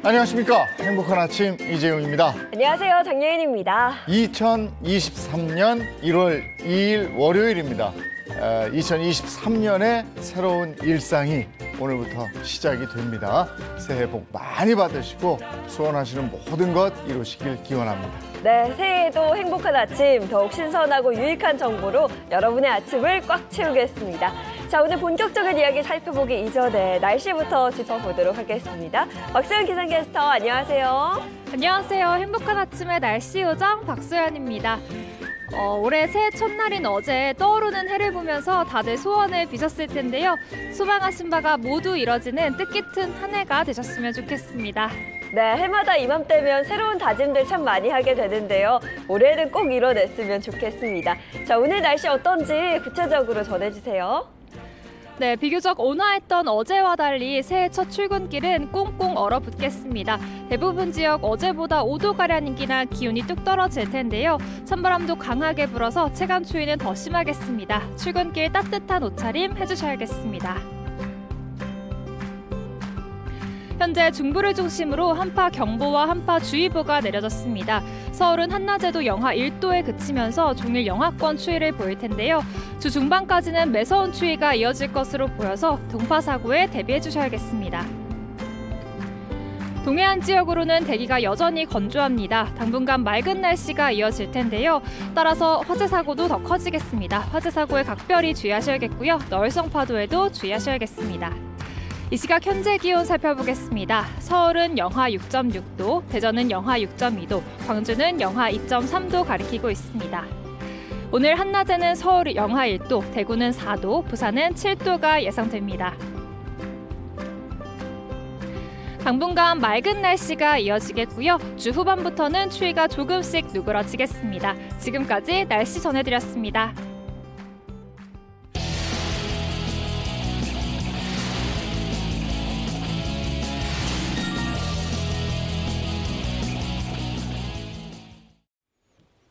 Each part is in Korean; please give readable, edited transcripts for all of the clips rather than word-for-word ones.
안녕하십니까. 행복한 아침 이재용입니다. 안녕하세요. 장예인입니다. 2023년 1월 2일 월요일입니다. 2023년의 새로운 일상이 오늘부터 시작이 됩니다. 새해 복 많이 받으시고 소원하시는 모든 것 이루시길 기원합니다. 네, 새해에도 행복한 아침, 더욱 신선하고 유익한 정보로 여러분의 아침을 꽉 채우겠습니다. 자, 오늘 본격적인 이야기 살펴보기 이전에 날씨부터 짚어보도록 하겠습니다. 박소연 기상캐스터, 안녕하세요. 안녕하세요. 행복한 아침의 날씨 요정 박소연입니다. 올해 새해 첫날인 어제 떠오르는 해를 보면서 다들 소원을 비셨을 텐데요. 소망하신 바가 모두 이뤄지는 뜻깊은 한 해가 되셨으면 좋겠습니다. 네, 해마다 이맘때면 새로운 다짐들 참 많이 하게 되는데요. 올해는 꼭 이뤄냈으면 좋겠습니다. 자, 오늘 날씨 어떤지 구체적으로 전해주세요. 네, 비교적 온화했던 어제와 달리 새해 첫 출근길은 꽁꽁 얼어붙겠습니다. 대부분 지역 어제보다 5도가량이나 기온이 뚝 떨어질 텐데요. 찬바람도 강하게 불어서 체감 추위는 더 심하겠습니다. 출근길 따뜻한 옷차림 해주셔야겠습니다. 현재 중부를 중심으로 한파 경보와 한파 주의보가 내려졌습니다. 서울은 한낮에도 영하 1도에 그치면서 종일 영하권 추위를 보일 텐데요. 주 중반까지는 매서운 추위가 이어질 것으로 보여서 동파 사고에 대비해 주셔야겠습니다. 동해안 지역으로는 대기가 여전히 건조합니다. 당분간 맑은 날씨가 이어질 텐데요. 따라서 화재 사고도 더 커지겠습니다. 화재 사고에 각별히 주의하셔야겠고요. 너울성 파도에도 주의하셔야겠습니다. 이 시각 현재 기온 살펴보겠습니다. 서울은 영하 6.6도, 대전은 영하 6.2도, 광주는 영하 2.3도 가리키고 있습니다. 오늘 한낮에는 서울 영하 1도, 대구는 4도, 부산은 7도가 예상됩니다. 당분간 맑은 날씨가 이어지겠고요. 주 후반부터는 추위가 조금씩 누그러지겠습니다. 지금까지 날씨 전해드렸습니다.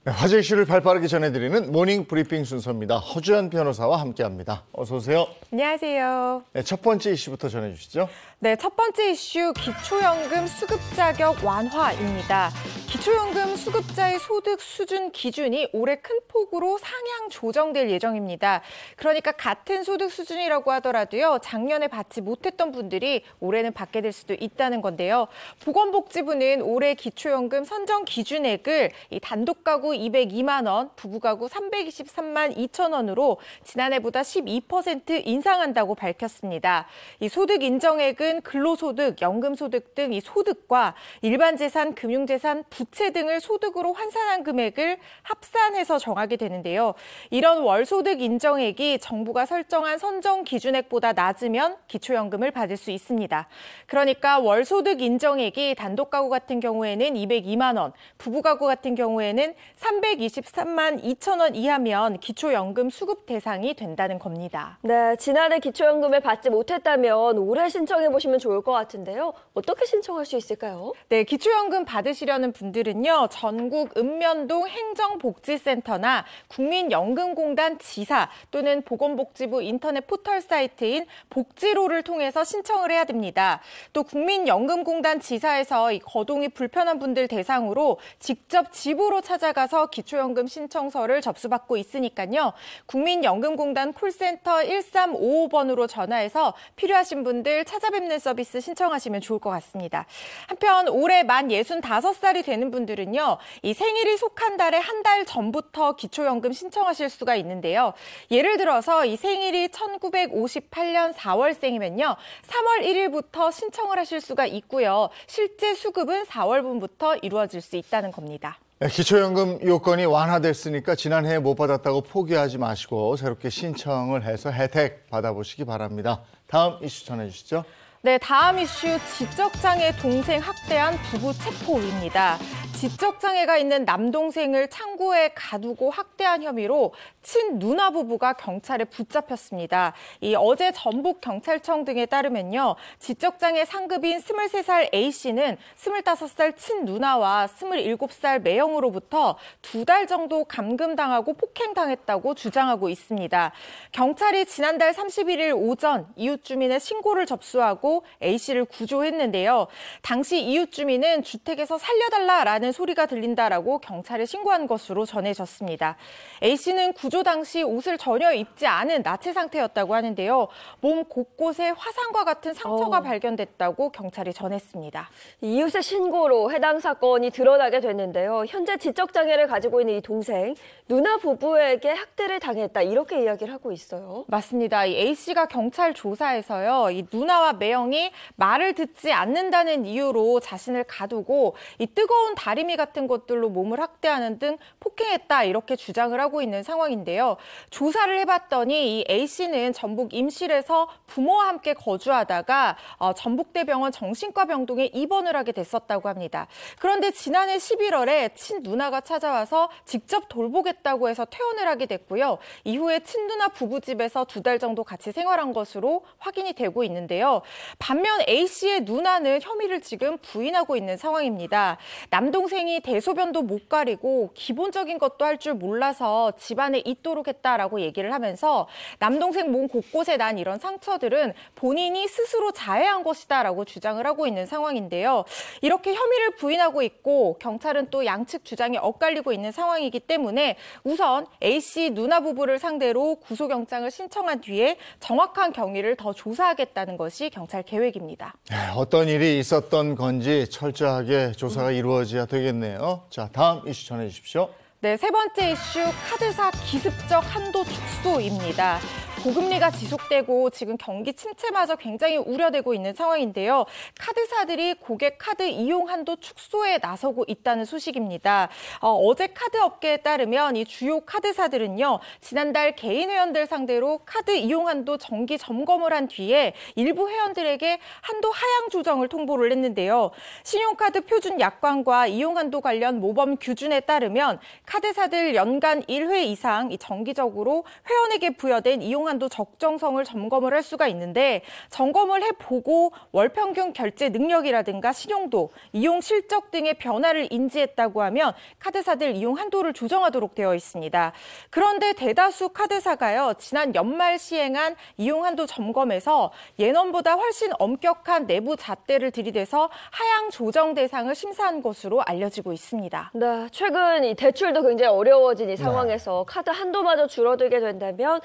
네, 화제 이슈를 발빠르게 전해드리는 모닝 브리핑 순서입니다. 허주연 변호사와 함께합니다. 어서 오세요. 안녕하세요. 네, 첫 번째 이슈부터 전해주시죠. 네, 첫 번째 이슈 기초연금 수급 자격 완화입니다. 기초연금 수급자의 소득 수준 기준이 올해 큰 폭으로 상향 조정될 예정입니다. 그러니까 같은 소득 수준이라고 하더라도요, 작년에 받지 못했던 분들이 올해는 받게 될 수도 있다는 건데요. 보건복지부는 올해 기초연금 선정 기준액을 단독 가구 202만 원, 부부 가구 323만 2천 원으로 지난해보다 12% 인상한다고 밝혔습니다. 이 소득 인정액은 근로소득, 연금소득 등 이 소득과 일반 재산, 금융재산, 부채 등을 소득으로 환산한 금액을 합산해서 정하게 되는데요. 이런 월소득 인정액이 정부가 설정한 선정 기준액보다 낮으면 기초연금을 받을 수 있습니다. 그러니까 월소득 인정액이 단독 가구 같은 경우에는 202만 원, 부부 가구 같은 경우에는 323만 2천 원 이하면 기초연금 수급 대상이 된다는 겁니다. 네, 지난해 기초연금을 받지 못했다면 올해 신청해 보시면 좋을 것 같은데요. 어떻게 신청할 수 있을까요? 네, 기초연금 받으시려는 분들은요, 전국 읍면동 행정복지센터나 국민연금공단 지사 또는 보건복지부 인터넷 포털 사이트인 복지로를 통해서 신청을 해야 됩니다. 또 국민연금공단 지사에서 이 거동이 불편한 분들 대상으로 직접 집으로 찾아가서 기초연금 신청서를 접수받고 있으니까요. 국민연금공단 콜센터 1355번으로 전화해서 필요하신 분들 찾아뵙는 서비스 신청하시면 좋을 것 같습니다. 한편 올해 만 65살이 되는 분들은요, 이 생일이 속한 달에 한 달 전부터 기초연금 신청하실 수가 있는데요. 예를 들어서 이 생일이 1958년 4월생이면요, 3월 1일부터 신청을 하실 수가 있고요. 실제 수급은 4월분부터 이루어질 수 있다는 겁니다. 기초연금 요건이 완화됐으니까 지난해에 못 받았다고 포기하지 마시고 새롭게 신청을 해서 혜택 받아보시기 바랍니다. 다음 이슈 전해주시죠. 네, 다음 이슈 지적장애 동생 학대한 부부 체포입니다. 지적장애가 있는 남동생을 창고에 가두고 학대한 혐의로 친누나 부부가 경찰에 붙잡혔습니다. 어제 전북경찰청 등에 따르면요. 지적장애 상급인 23살 A씨는 25살 친누나와 27살 매형으로부터 2달 정도 감금당하고 폭행당했다고 주장하고 있습니다. 경찰이 지난달 31일 오전 이웃 주민의 신고를 접수하고 A씨를 구조했는데요. 당시 이웃 주민은 주택에서 살려달라라는 소리가 들린다라고 경찰에 신고한 것으로 전해졌습니다. A씨는 구조 당시 옷을 전혀 입지 않은 나체 상태였다고 하는데요. 몸 곳곳에 화상과 같은 상처가 발견됐다고 경찰이 전했습니다. 이웃의 신고로 해당 사건이 드러나게 됐는데요. 현재 지적장애를 가지고 있는 이 동생, 누나 부부에게 학대를 당했다 이렇게 이야기를 하고 있어요. 맞습니다. 이 A씨가 경찰 조사에서요. 이 누나와 매형이 말을 듣지 않는다는 이유로 자신을 가두고 이 뜨거운 다리미 같은 것들로 몸을 학대하는 등 폭행했다 이렇게 주장을 하고 있는 상황인데요. 조사를 해봤더니 이 A씨는 전북 임실에서 부모와 함께 거주하다가 전북대병원 정신과 병동에 입원을 하게 됐었다고 합니다. 그런데 지난해 11월에 친누나가 찾아와서 직접 돌보겠다고 해서 퇴원을 하게 됐고요. 이후에 친누나 부부 집에서 2달 정도 같이 생활한 것으로 확인이 되고 있는데요. 반면 A씨의 누나는 혐의를 지금 부인하고 있는 상황입니다. 남동생이 대소변도 못 가리고 기본적인 것도 할 줄 몰라서 집안에 있도록 했다라고 얘기를 하면서 남동생 몸 곳곳에 난 이런 상처들은 본인이 스스로 자해한 것이다라고 주장을 하고 있는 상황인데요. 이렇게 혐의를 부인하고 있고 경찰은 또 양측 주장이 엇갈리고 있는 상황이기 때문에 우선 A씨 누나 부부를 상대로 구속영장을 신청한 뒤에 정확한 경위를 더 조사하겠다는 것이 경찰 계획입니다. 어떤 일이 있었던 건지 철저하게 조사가 이루어져야 되겠네요. 자, 다음 이슈 전해주십시오. 네, 세 번째 이슈 카드사 기습적 한도 축소입니다. 고금리가 지속되고 지금 경기 침체마저 굉장히 우려되고 있는 상황인데요. 카드사들이 고객 카드 이용 한도 축소에 나서고 있다는 소식입니다. 어제 카드 업계에 따르면 이 주요 카드사들은요. 지난달 개인 회원들 상대로 카드 이용 한도 정기 점검을 한 뒤에 일부 회원들에게 한도 하향 조정을 통보를 했는데요. 신용카드 표준 약관과 이용 한도 관련 모범 규준에 따르면 카드사들 연간 1회 이상 정기적으로 회원에게 부여된 이용 한도 적정성을 점검을 할 수가 있는데 점검을 해보고 월평균 결제 능력이라든가 신용도, 이용 실적 등의 변화를 인지했다고 하면 카드사들 이용 한도를 조정하도록 되어 있습니다. 그런데 대다수 카드사가요. 지난 연말 시행한 이용 한도 점검에서 예년보다 훨씬 엄격한 내부 잣대를 들이대서 하향 조정 대상을 심사한 것으로 알려지고 있습니다. 네, 최근 이 대출도 굉장히 어려워진 이 상황에서 카드 한도마저 줄어들게 된다면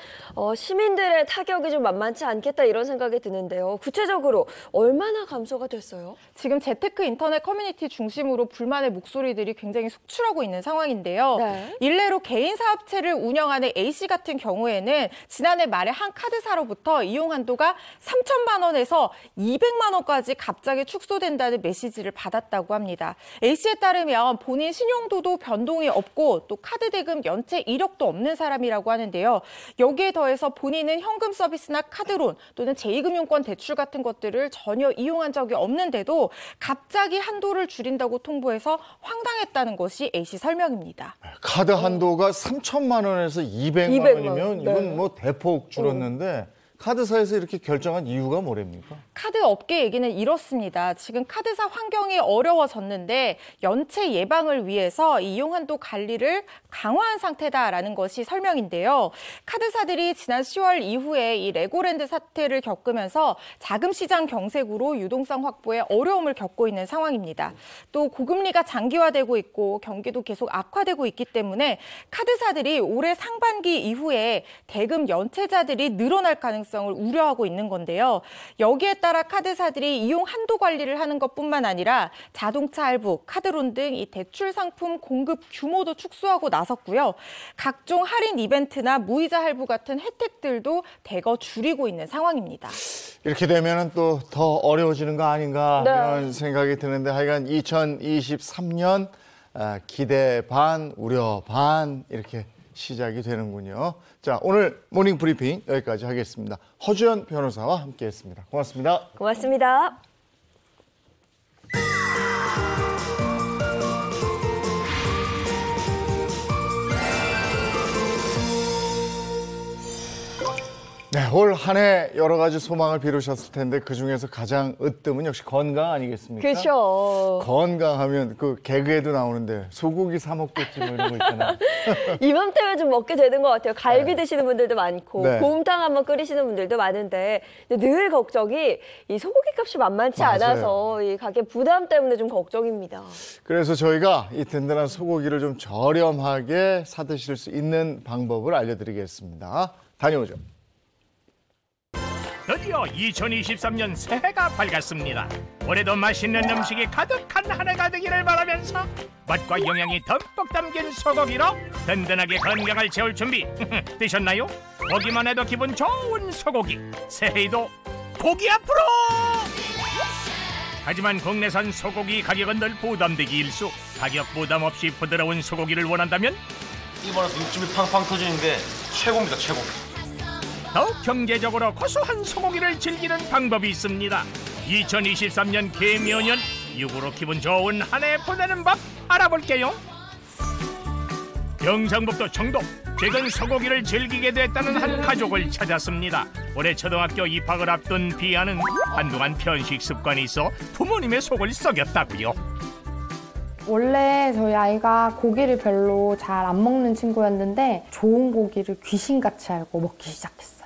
시민들의 타격이 좀 만만치 않겠다 이런 생각이 드는데요. 구체적으로 얼마나 감소가 됐어요? 지금 재테크 인터넷 커뮤니티 중심으로 불만의 목소리들이 굉장히 속출하고 있는 상황인데요. 네. 일례로 개인 사업체를 운영하는 A씨 같은 경우에는 지난해 말에 한 카드사로부터 이용 한도가 3천만 원에서 200만 원까지 갑자기 축소된다는 메시지를 받았다고 합니다. A씨에 따르면 본인 신용도도 변동이 없고 또 카드 대금 연체 이력도 없는 사람이라고 하는데요. 여기에 더해서 본인은 현금 서비스나 카드론 또는 제2금융권 대출 같은 것들을 전혀 이용한 적이 없는데도 갑자기 한도를 줄인다고 통보해서 황당했다는 것이 A씨 설명입니다. 카드 한도가 3천만 원에서 200만 원이면 네. 이건 뭐 대폭 줄었는데 카드사에서 이렇게 결정한 이유가 뭐랍니까? 카드 업계 얘기는 이렇습니다. 지금 카드사 환경이 어려워졌는데 연체 예방을 위해서 이용 한도 관리를 강화한 상태다라는 것이 설명인데요. 카드사들이 지난 10월 이후에 이 레고랜드 사태를 겪으면서 자금 시장 경색으로 유동성 확보에 어려움을 겪고 있는 상황입니다. 또 고금리가 장기화되고 있고 경기도 계속 악화되고 있기 때문에 카드사들이 올해 상반기 이후에 대금 연체자들이 늘어날 가능성을 우려하고 있는 건데요. 여기에 따라 카드사들이 이용 한도 관리를 하는 것뿐만 아니라 자동차 할부, 카드론 등 이 대출 상품 공급 규모도 축소하고 나섰고요. 각종 할인 이벤트나 무이자 할부 같은 혜택들도 대거 줄이고 있는 상황입니다. 이렇게 되면 또 더 어려워지는 거 아닌가 네. 이런 생각이 드는데 하여간 2023년 기대 반, 우려 반 이렇게 시작이 되는군요. 자, 오늘 모닝 브리핑 여기까지 하겠습니다. 허주연 변호사와 함께했습니다. 고맙습니다. 고맙습니다. 네, 올 한 해 여러 가지 소망을 비우셨을 텐데 그중에서 가장 으뜸은 역시 건강 아니겠습니까? 그렇죠. 건강하면 그 개그에도 나오는데 소고기 사 먹겠지 뭐 이런 거 있잖아요. 이맘때면 좀 먹게 되는 것 같아요. 갈비 드시는 분들도 많고 네. 곰탕 한번 끓이시는 분들도 많은데 늘 걱정이 이 소고기 값이 만만치 맞아요. 않아서 이 가게 부담 때문에 좀 걱정입니다. 그래서 저희가 이 든든한 소고기를 좀 저렴하게 사 드실 수 있는 방법을 알려드리겠습니다. 다녀오죠. 드디어 2023년 새해가 밝았습니다. 올해도 맛있는 음식이 가득한 한 해가 되기를 바라면서 맛과 영양이 듬뿍 담긴 소고기로 든든하게 건강을 채울 준비 되셨나요? 보기만 해도 기분 좋은 소고기, 새해에도 고기 앞으로! 하지만 국내산 소고기 가격은 늘 부담되기 일쑤. 가격 부담 없이 부드러운 소고기를 원한다면 이번에도 육즙이 팡팡 터지는데 최고입니다, 최고. 더욱 경제적으로 고소한 소고기를 즐기는 방법이 있습니다. 2023년 개묘년 육으로 기분 좋은 한 해 보내는 법 알아볼게요. 경상북도 청도, 최근 소고기를 즐기게 됐다는 한 가족을 찾았습니다. 올해 초등학교 입학을 앞둔 비아는 한동안 편식 습관이 있어 부모님의 속을 썩였다고요. 원래 저희 아이가 고기를 별로 잘 안 먹는 친구였는데 좋은 고기를 귀신같이 알고 먹기 시작했어요.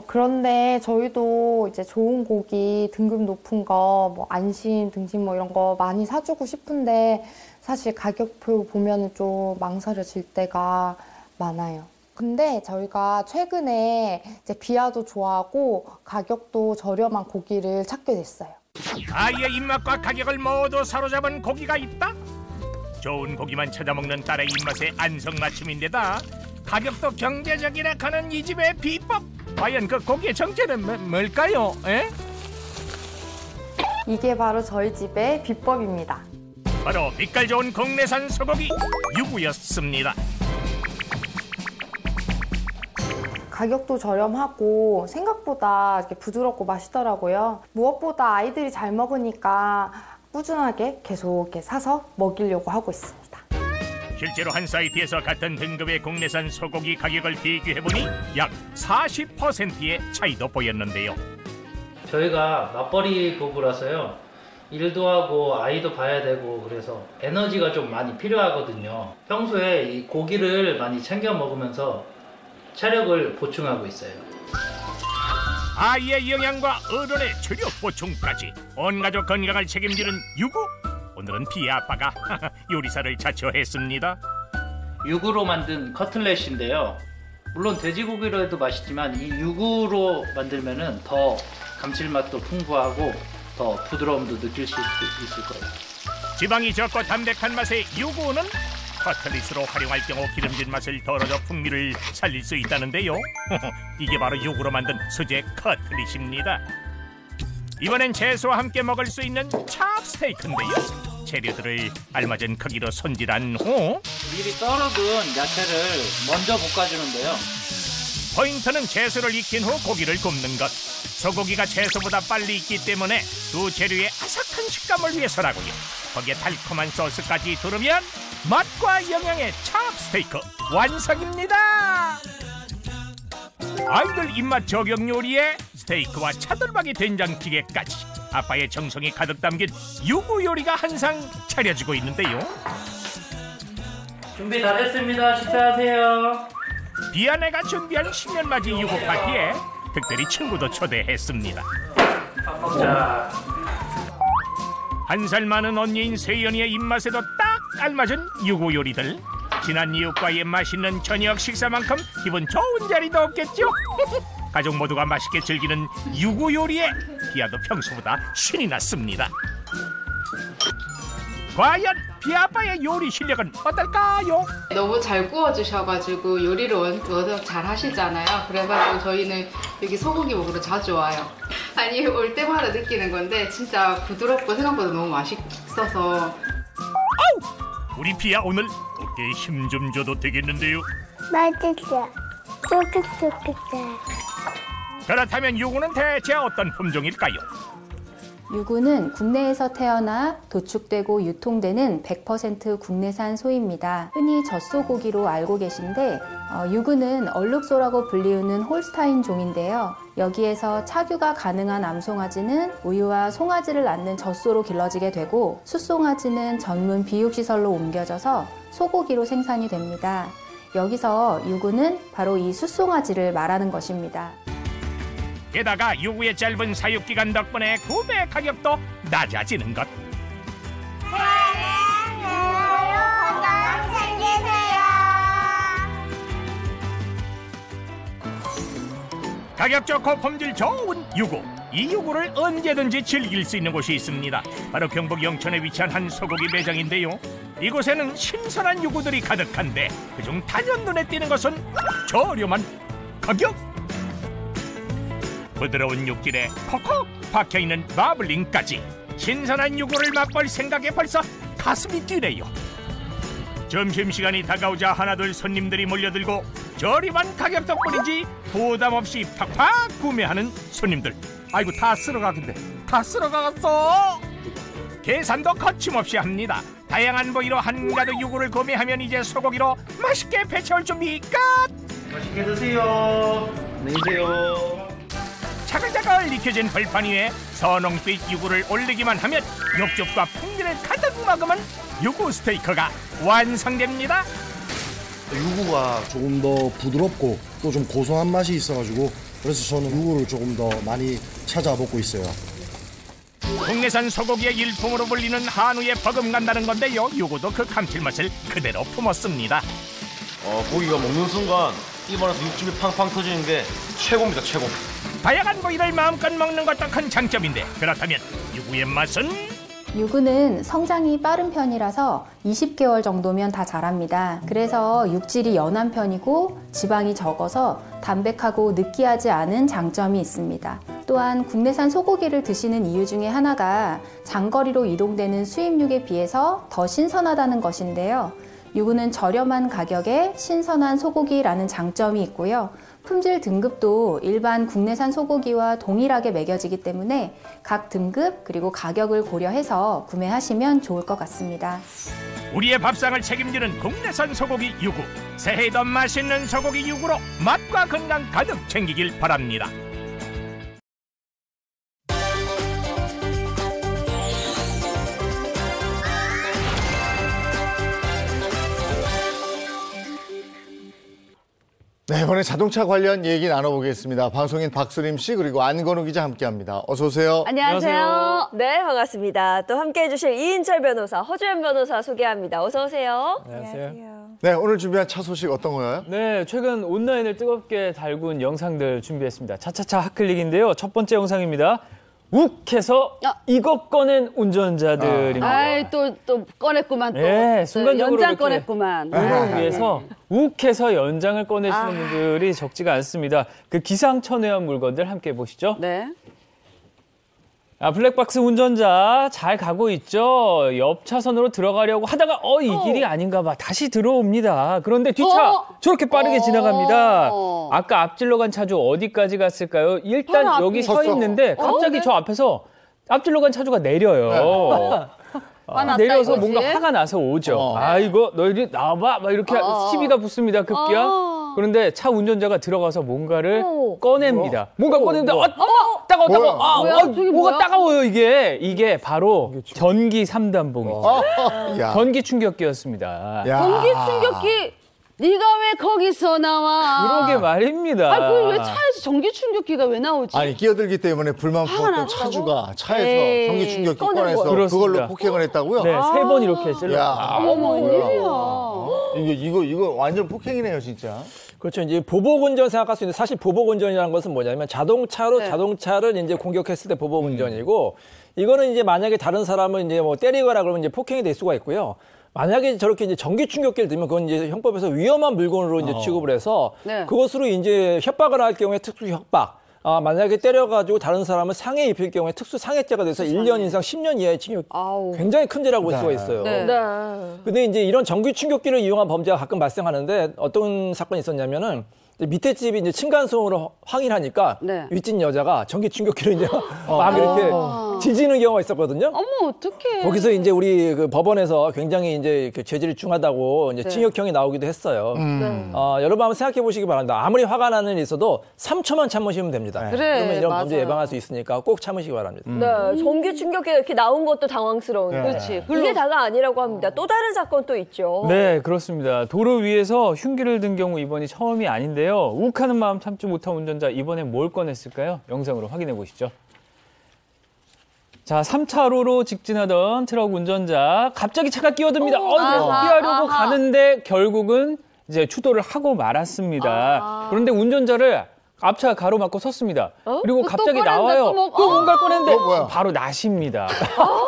그런데 저희도 이제 좋은 고기 등급 높은 거, 뭐 안심, 등심 뭐 이런 거 많이 사주고 싶은데 사실 가격표 보면은 좀 망설여질 때가 많아요. 근데 저희가 최근에 이제 비아도 좋아하고 가격도 저렴한 고기를 찾게 됐어요. 아이의 입맛과 가격을 모두 사로잡은 고기가 있다? 좋은 고기만 찾아먹는 딸의 입맛에 안성맞춤인데다 가격도 경제적이라 하는 이 집의 비법, 과연 그 고기의 정체는 뭘까요? 에? 이게 바로 저희 집의 비법입니다. 바로 빛깔 좋은 국내산 소고기 유부였습니다. 가격도 저렴하고 생각보다 이렇게 부드럽고 맛있더라고요. 무엇보다 아이들이 잘 먹으니까 꾸준하게 계속 이렇게 사서 먹이려고 하고 있습니다. 실제로 한 사이트에서 같은 등급의 국내산 소고기 가격을 비교해보니 약 40%의 차이도 보였는데요. 저희가 맞벌이 부부라서요. 일도 하고 아이도 봐야 되고 그래서 에너지가 좀 많이 필요하거든요. 평소에 이 고기를 많이 챙겨 먹으면서 체력을 보충하고 있어요. 아이의 영양과 어른의 체력 보충까지 온 가족 건강을 책임지는 유구. 오늘은 비아 아빠가 요리사를 자처했습니다. 육으로 만든 커틀렛인데요. 물론 돼지고기로 해도 맛있지만 이 육으로 만들면은 더 감칠맛도 풍부하고 더 부드러움도 느낄 수 있을 거예요. 지방이 적고 담백한 맛의 유구는 커틀릿으로 활용할 경우 기름진 맛을 덜어줘 풍미를 살릴 수 있다는데요. 이게 바로 육으로 만든 수제 커틀릿입니다. 이번엔 채소와 함께 먹을 수 있는 찹스테이크인데요. 재료들을 알맞은 크기로 손질한 후 미리 썰어둔 야채를 먼저 볶아주는데요. 포인트는 채소를 익힌 후 고기를 굽는 것. 소고기가 채소보다 빨리 익기 때문에 두 재료의 아삭한 식감을 위해서라고요. 거기에 달콤한 소스까지 두르면 맛과 영양의 찹스테이크 완성입니다. 아이들 입맛 저격 요리에 스테이크와 차돌박이 된장찌개까지 아빠의 정성이 가득 담긴 유부 요리가 한상 차려지고 있는데요. 준비 다 됐습니다. 식사하세요. 비아내가 준비한 신년맞이 유부 파티에 특별히 친구도 초대했습니다. 밥 먹자. 한 살 많은 언니인 세연이의 입맛에도 딱 알맞은 유부 요리들. 지난 이웃과의 맛있는 저녁 식사만큼 기분 좋은 자리도 없겠죠? 가족 모두가 맛있게 즐기는 유부 요리에 비아도 평소보다 신이 났습니다. 과연 비아빠의 요리 실력은 어떨까요? 너무 잘 구워주셔가지고 요리를 워낙 잘 하시잖아요. 그래가지고 저희는 여기 소고기 먹으러 자주 와요. 아니 올 때마다 느끼는 건데 진짜 부드럽고 생각보다 너무 맛있어서. 아우! 우리 비아 오늘 어깨에 힘 좀 줘도 되겠는데요? 맛있어. 쫄깃쫄깃해. 그렇다면 요거는 대체 어떤 품종일까요? 유구는 국내에서 태어나 도축되고 유통되는 100% 국내산 소입니다. 흔히 젖소고기로 알고 계신데 유구는 얼룩소라고 불리우는 홀스타인 종인데요. 여기에서 착유가 가능한 암송아지는 우유와 송아지를 낳는 젖소로 길러지게 되고 숫송아지는 전문 비육시설로 옮겨져서 소고기로 생산이 됩니다. 여기서 유구는 바로 이 숫송아지를 말하는 것입니다. 게다가 유구의 짧은 사육기간 덕분에 구매 가격도 낮아지는 것. 가격 좋고 품질 좋은 유구. 이 유구를 언제든지 즐길 수 있는 곳이 있습니다. 바로 경북 영천에 위치한 한 소고기 매장인데요. 이곳에는 신선한 유구들이 가득한데 그중 단연 눈에 띄는 것은 저렴한 가격. 부드러운 육질에 콕콕 박혀있는 마블링까지 신선한 유구를 맛볼 생각에 벌써 가슴이 뛰네요. 점심시간이 다가오자 하나둘 손님들이 몰려들고 저렴한 가격 덕분인지 부담 없이 팍팍 구매하는 손님들. 아이고 다 쓸어가긴데 다 쓸어가갔어. 계산도 거침없이 합니다. 다양한 부위로 한가득 유구를 구매하면 이제 소고기로 맛있게 배채울 준비 끝. 맛있게 드세요. 안녕히 계세요. 차글차글 익혀진 벌판 위에 선홍빛 유구를 올리기만 하면 육즙과 풍미를 가득 머금은 유구 스테이크가 완성됩니다. 유구가 조금 더 부드럽고 또 좀 고소한 맛이 있어가지고 그래서 저는 유구를 조금 더 많이 찾아먹고 있어요. 국내산 소고기의 일품으로 불리는 한우에 버금간다는 건데요. 유구도 그 감칠맛을 그대로 품었습니다. 고기가 먹는 순간 입안에서 육즙이 팡팡 터지는 게 최고입니다, 최고. 다양한 부위를 마음껏 먹는 것도 큰 장점인데 그렇다면 유구의 맛은? 유구는 성장이 빠른 편이라서 20개월 정도면 다 자랍니다. 그래서 육질이 연한 편이고 지방이 적어서 담백하고 느끼하지 않은 장점이 있습니다. 또한 국내산 소고기를 드시는 이유 중에 하나가 장거리로 이동되는 수입육에 비해서 더 신선하다는 것인데요. 유구는 저렴한 가격에 신선한 소고기라는 장점이 있고요. 품질 등급도 일반 국내산 소고기와 동일하게 매겨지기 때문에 각 등급 그리고 가격을 고려해서 구매하시면 좋을 것 같습니다. 우리의 밥상을 책임지는 국내산 소고기 유구. 새해에도 맛있는 소고기 유구로 맛과 건강 가득 챙기길 바랍니다. 네, 이번에 자동차 관련 얘기 나눠보겠습니다. 방송인 박수림 씨 그리고 안건우 기자 함께합니다. 어서 오세요. 안녕하세요. 네, 반갑습니다. 또 함께해 주실 이인철 변호사, 허주연 변호사 소개합니다. 어서 오세요. 안녕하세요. 네, 오늘 준비한 차 소식 어떤 거예요? 네, 최근 온라인을 뜨겁게 달군 영상들 준비했습니다. 차차차 핫클릭인데요. 첫 번째 영상입니다. 욱해서 이것 꺼낸 운전자들입니다. 아이, 또 꺼냈구만. 또. 네, 순간적으로 연장 꺼냈구만. 도로를 위해서 욱해서 연장을 꺼내시는 분들이 적지가 않습니다. 그 기상천외한 물건들 함께 보시죠. 네. 블랙박스 운전자 잘 가고 있죠. 옆 차선으로 들어가려고 하다가 이 길이 아닌가 봐. 다시 들어옵니다. 그런데 뒷차 저렇게 빠르게 지나갑니다. 아까 앞질러 간 차주 어디까지 갔을까요? 일단 여기 서 있는데 갑자기 저 앞에서 앞질러 간 차주가 내려요. 내려서 뭔가 화가 나서 오죠. 이거 너희들 나와봐 막 이렇게 시비가 붙습니다. 급기야. 그런데 차 운전자가 들어가서 뭔가를 꺼냅니다. 뭔가 꺼내는데 따가워. 뭐가 따가워요 이게 바로 전기 3단봉이죠. 전기 충격기였습니다. 전기 충격기? 네가 왜 거기서 나와? 그러게 말입니다. 그럼 왜 차에서 전기 충격기가 왜 나오지? 아니, 끼어들기 때문에 불만 품었던 차주가 차에서 전기 충격기 꺼내서 그걸로 폭행을 했다고요? 네, 3번 이렇게 찔렀어요. 어머, 이거 완전 폭행이네요, 진짜. 그렇죠. 이제 보복운전 생각할 수 있는데 사실 보복운전이라는 것은 뭐냐면 자동차를 이제 공격했을 때 보복운전이고 이거는 이제 만약에 다른 사람을 이제 뭐 때리거나 그러면 이제 폭행이 될 수가 있고요. 만약에 저렇게 이제 전기 충격기를 들면 그건 이제 형법에서 위험한 물건으로 이제 취급을 해서 그것으로 이제 협박을 할 경우에 특수 협박. 만약에 때려가지고 다른 사람을 상해 입힐 경우에 특수 상해죄가 돼서 1년 이상 10년 이하의 징역 굉장히 큰 죄라고 볼 수가 있어요. 근데 이제 이런 전기 충격기를 이용한 범죄가 가끔 발생하는데 어떤 사건이 있었냐면은 밑에 집이 이제 층간소음으로 항의를 하니까 윗집 여자가 전기 충격기를 이제 막 이렇게 지지는 경우가 있었거든요. 어머, 어떡해. 거기서 이제 우리 그 법원에서 굉장히 이제 그 죄질이 중하다고 이제 네. 징역형이 나오기도 했어요. 여러분 한번 생각해 보시기 바랍니다. 아무리 화가 나는 일 있어도 3초만 참으시면 됩니다. 네. 그래, 그러면 이런 맞아요. 범죄 예방할 수 있으니까 꼭 참으시기 바랍니다. 네, 전기 충격기가 이렇게 나온 것도 당황스러운데. 그렇지. 이게 다가 아니라고 합니다. 또 다른 사건 또 있죠. 네, 그렇습니다. 도로 위에서 흉기를 든 경우 이번이 처음이 아닌데요. 욱하는 마음 참지 못한 운전자 이번엔 뭘 꺼냈을까요? 영상으로 확인해 보시죠. 자, 3차로로 직진하던 트럭 운전자 갑자기 차가 끼어듭니다. 피하려고 가는데 결국은 이제 추돌을 하고 말았습니다. 그런데 운전자를 앞차가 가로막고 섰습니다. 그리고 갑자기 나와요. 또 뭔가를 꺼냈는데 바로 낫입니다.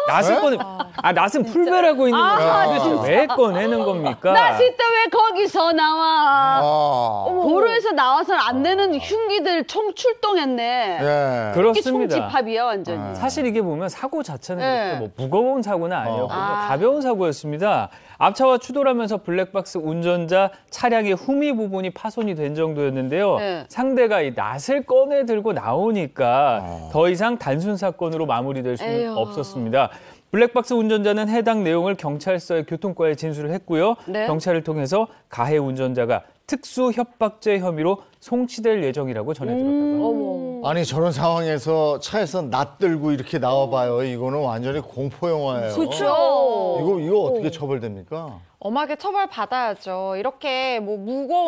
낫을 꺼내. 낫은 풀베라고 있는 거죠. 왜 꺼내는 겁니까? 나 진짜 왜 거기서 나와? 도로에서 나와서는 안 되는 흉기들 총 출동했네. 예. 그렇습니다. 이게 총집합이야 완전히. 사실 이게 보면 사고 자체는 네. 그렇게 뭐 무거운 사고는 아니었거든요. 가벼운 사고였습니다. 앞차와 추돌하면서 블랙박스 운전자 차량의 후미 부분이 파손이 된 정도였는데요. 네. 상대가 이 낫을 꺼내 들고 나오니까 더 이상 단순 사건으로 마무리될 수는 에휴. 없었습니다. 블랙박스 운전자는 해당 내용을 경찰서에 교통과에 진술을 했고요. 네. 경찰을 통해서 가해 운전자가 특수 협박죄 혐의로 송치될 예정이라고 전해들었다고 합니다. 아니 저런 상황에서 차에서 낫 들고 이렇게 나와봐요. 이거는 완전히 공포 영화예요. 그렇죠. 이거 어떻게 처벌됩니까? 엄하게 처벌받아야죠. 이렇게 뭐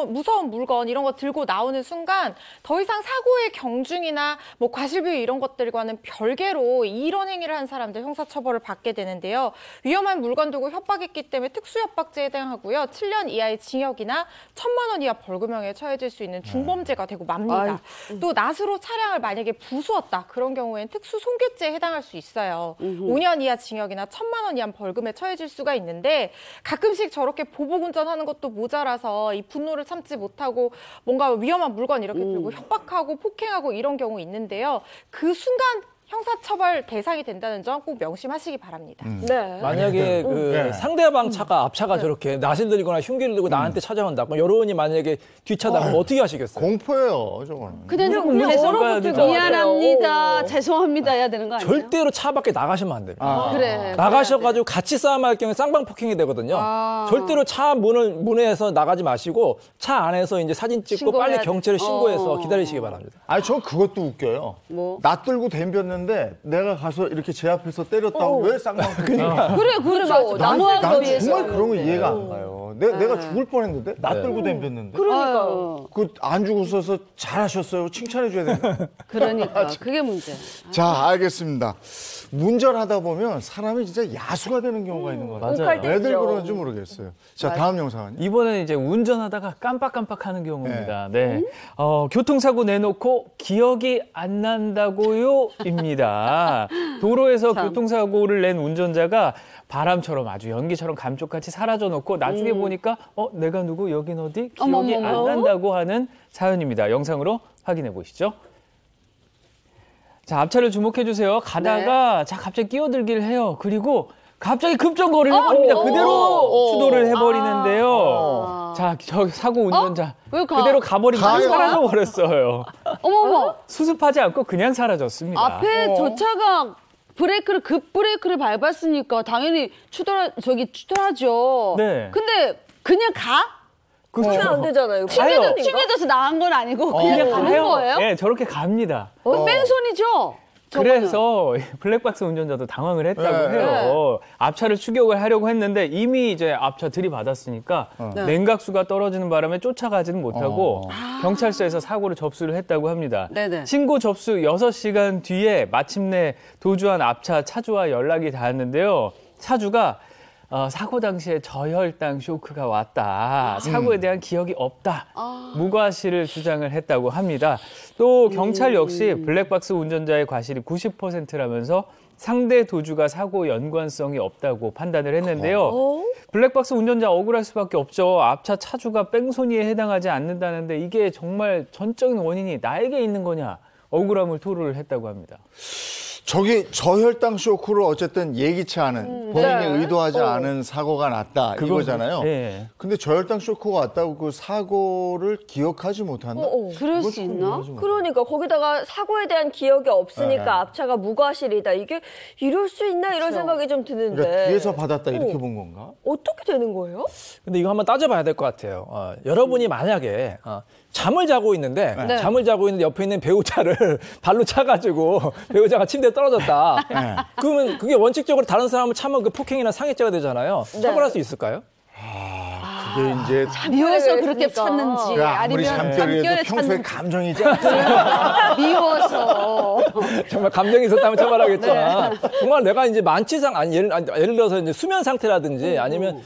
무서운 물건 이런 거 들고 나오는 순간 더 이상 사고의 경중이나 뭐 과실비위 이런 것들과는 별개로 이런 행위를 한 사람들 형사처벌을 받게 되는데요. 위험한 물건 들고 협박했기 때문에 특수협박죄에 해당하고요. 7년 이하의 징역이나 1,000만 원 이하 벌금형에 처해질 수 있는 중범죄가 되고 맙니다. 또 낫으로 차량을 만약에 부수었다. 그런 경우에는 특수손괴죄에 해당할 수 있어요. 5년 이하 징역이나 1,000만 원 이하 벌금에 처해질 수가 있는데 가끔씩 저렇게 보복 운전하는 것도 모자라서 이 분노를 참지 못하고 뭔가 위험한 물건 이렇게 들고 협박하고 폭행하고 이런 경우 있는데요. 그 순간 형사처벌 대상이 된다는 점 꼭 명심하시기 바랍니다. 네. 만약에 그 상대방 차가 앞차가 저렇게 낫을 들거나 흉기를 들고 나한테 찾아온다. 그럼 여러분이 만약에 뒷차다 그럼 어떻게 하시겠어요? 공포예요, 저거는. 그냥 얼어붙을 미안합니다. 죄송합니다 해야 되는 거 아니에요? 절대로 차 밖에 나가시면 안 됩니다. 그래. 나가셔가지고 같이 싸움할 경우에 쌍방 폭행이 되거든요. 절대로 차 문에서 나가지 마시고 차 안에서 이제 사진 찍고 신고해야 빨리 경찰에 신고해서 기다리시기 바랍니다. 아니 저 그것도 웃겨요. 뭐? 낫 들고 댐볐는데 내가 가서 이렇게 제 앞에서 때렸다고 왜 쌍방폭행이야? 그래 그렇죠. 난 나무하기 위해서. 정말 그런 거 이해가 안 가요. 내가 죽을 뻔했는데 낫 들고 댐볐는데. 그러니까요. 그 안 죽었어서 잘하셨어요. 칭찬해 줘야 되나? 그러니까 그게 문제. 자, 알겠습니다. 운전하다 보면 사람이 진짜 야수가 되는 경우가 있는 것 같아요. 욱할 때 왜들 있죠. 그러는지 모르겠어요. 자, 다음 영상은요. 이번에는 이제 운전하다가 깜빡깜빡하는 경우입니다. 네. 교통사고 내놓고 기억이 안 난다고요입니다. 도로에서 교통사고를 낸 운전자가 바람처럼 아주 연기처럼 감쪽같이 사라져놓고 나중에 보니까 내가 누구 여긴 어디 기억이 안 난다고 하는 사연입니다. 영상으로 확인해 보시죠. 자, 앞차를 주목해 주세요. 가다가 자 갑자기 끼어들기를 해요. 그리고 갑자기 급정거를 해버립니다. 그대로 추돌을 해버리는데요. 자, 저 사고 운전자 그대로 가버리고 사라져버렸어요. 어머머. 수습하지 않고 그냥 사라졌습니다. 앞에 저 차가 급 브레이크를 밟았으니까 당연히 추돌하죠. 네. 근데 그냥 가? 그러면 안 되잖아요. 튕겨져서 나간 건 아니고 그냥 가는 거예요? 네, 저렇게 갑니다. 뺑소니죠? 그래서 블랙박스 운전자도 당황을 했다고 해요. 앞차를 추격을 하려고 했는데 이미 이제 앞차 들이받았으니까 냉각수가 떨어지는 바람에 쫓아가지는 못하고 경찰서에서 사고를 접수를 했다고 합니다. 네네. 신고 접수 6시간 뒤에 마침내 도주한 앞차 차주와 연락이 닿았는데요. 차주가 사고 당시에 저혈당 쇼크가 왔다. 사고에 대한 기억이 없다. 무과실을 주장을 했다고 합니다. 또 경찰 역시 블랙박스 운전자의 과실이 90%라면서 상대 도주가 사고 연관성이 없다고 판단을 했는데요. 블랙박스 운전자 억울할 수밖에 없죠. 앞차 차주가 뺑소니에 해당하지 않는다는데 이게 정말 전적인 원인이 나에게 있는 거냐. 억울함을 토로를 했다고 합니다. 저기 저혈당 쇼크를 어쨌든 예기치 않은 본인이 의도하지 않은 사고가 났다 이거잖아요. 네. 근데 저혈당 쇼크가 왔다고 그 사고를 기억하지 못한다? 그럴 수 있나? 그러니까 거기다가 사고에 대한 기억이 없으니까 앞차가 무과실이다. 이게 이럴 수 있나 이런 생각이 좀 드는데. 그러니까 뒤에서 받았다 이렇게 본 건가? 어떻게 되는 거예요? 근데 이거 한번 따져봐야 될 것 같아요. 여러분이 만약에 잠을 자고 있는데 옆에 있는 배우자를 발로 차가지고 배우자가 침대에 떨어졌다. 그러면 그게 원칙적으로 다른 사람을 차면 그 폭행이나 상해죄가 되잖아요. 처벌할 수 있을까요? 그게 이제 미워서 그렇게 찼는지 아무리 아니면 잠결이라도 평소에 감정이지 않아요. 미워서 정말 감정이 있었다면 처벌하겠지만 정말 내가 이제 만취상 예를 들어서 이제 수면 상태라든지 아니면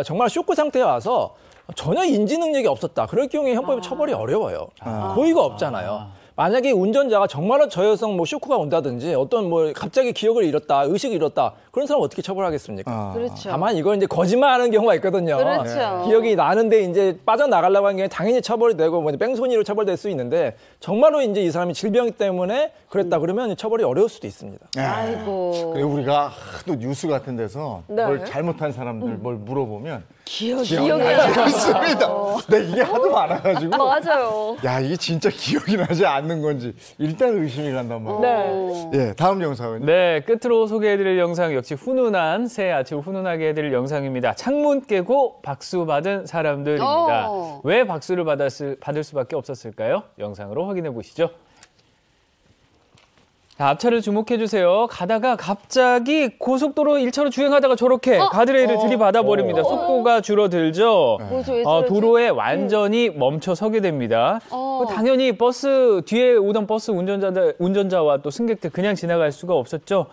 정말 쇼크 상태에 와서 전혀 인지 능력이 없었다. 그럴 경우에 형법에 처벌이 어려워요. 고의가 없잖아요. 만약에 운전자가 정말로 저혈성 뭐 쇼크가 온다든지 어떤 뭐 갑자기 기억을 잃었다, 의식을 잃었다 그런 사람 어떻게 처벌하겠습니까? 그렇죠. 다만 이걸 이제 거짓말하는 경우가 있거든요. 그렇죠. 기억이 나는데 이제 빠져나가려고 하는 경우에 당연히 처벌이 되고 뭐 뺑소니로 처벌될 수 있는데 정말로 이제 이 사람이 질병 때문에 그랬다 그러면 처벌이 어려울 수도 있습니다. 아이고. 그리고 우리가 하도 뉴스 같은 데서 뭘 잘못한 사람들 뭘 물어보면 기억이 나지 않습니다. 네, 이게 하도 많아가지고. 맞아요. 야, 이게 진짜 기억이 나지 않는 건지 일단 의심이 간단 말이에요. 예, 다음 영상은. 네, 끝으로 소개해드릴 영상 역시 훈훈한 새해 아침 훈훈하게 해드릴 영상입니다. 창문 깨고 박수 받은 사람들입니다. 왜 박수를 받을 수밖에 없었을까요? 영상으로 확인해 보시죠. 자, 앞차를 주목해 주세요. 가다가 갑자기 고속도로 1차로 주행하다가 저렇게 가드레일을 들이받아 버립니다. 속도가 줄어들죠. 도로에 완전히 멈춰 서게 됩니다. 당연히 버스 뒤에 오던 버스 운전자와 또 승객들 그냥 지나갈 수가 없었죠.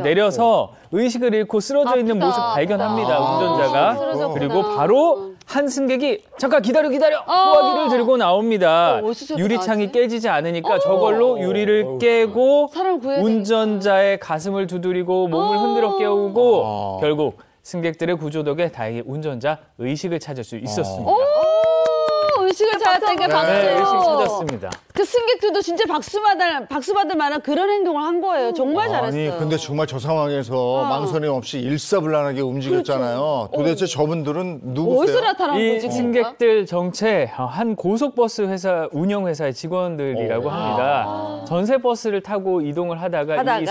내려서 의식을 잃고 쓰러져 있는 모습 발견합니다. 운전자가. 그리고 바로 한 승객이 잠깐 기다려 소화기를 들고 나옵니다. 유리창이 깨지지 않으니까 저걸로 유리를 깨고 운전자의 가슴을 두드리고 몸을 흔들어 깨우고 결국 승객들의 구조 덕에 다행히 운전자 의식을 찾을 수 있었습니다. 의식을 찾았다니까 박수. 네, 의식 찾았습니다. 그 승객들도 진짜 박수 받을 만한 그런 행동을 한 거예요. 정말 잘했어요. 아니, 근데 정말 저 상황에서 망설임 없이 일사불란하게 움직였잖아요. 도대체 저분들은 누구세요? 어디서 나타난 거지? 이 승객들 정체 한 고속버스 회사 운영회사의 직원들이라고 합니다. 전세 버스를 타고 이동을 하다가 이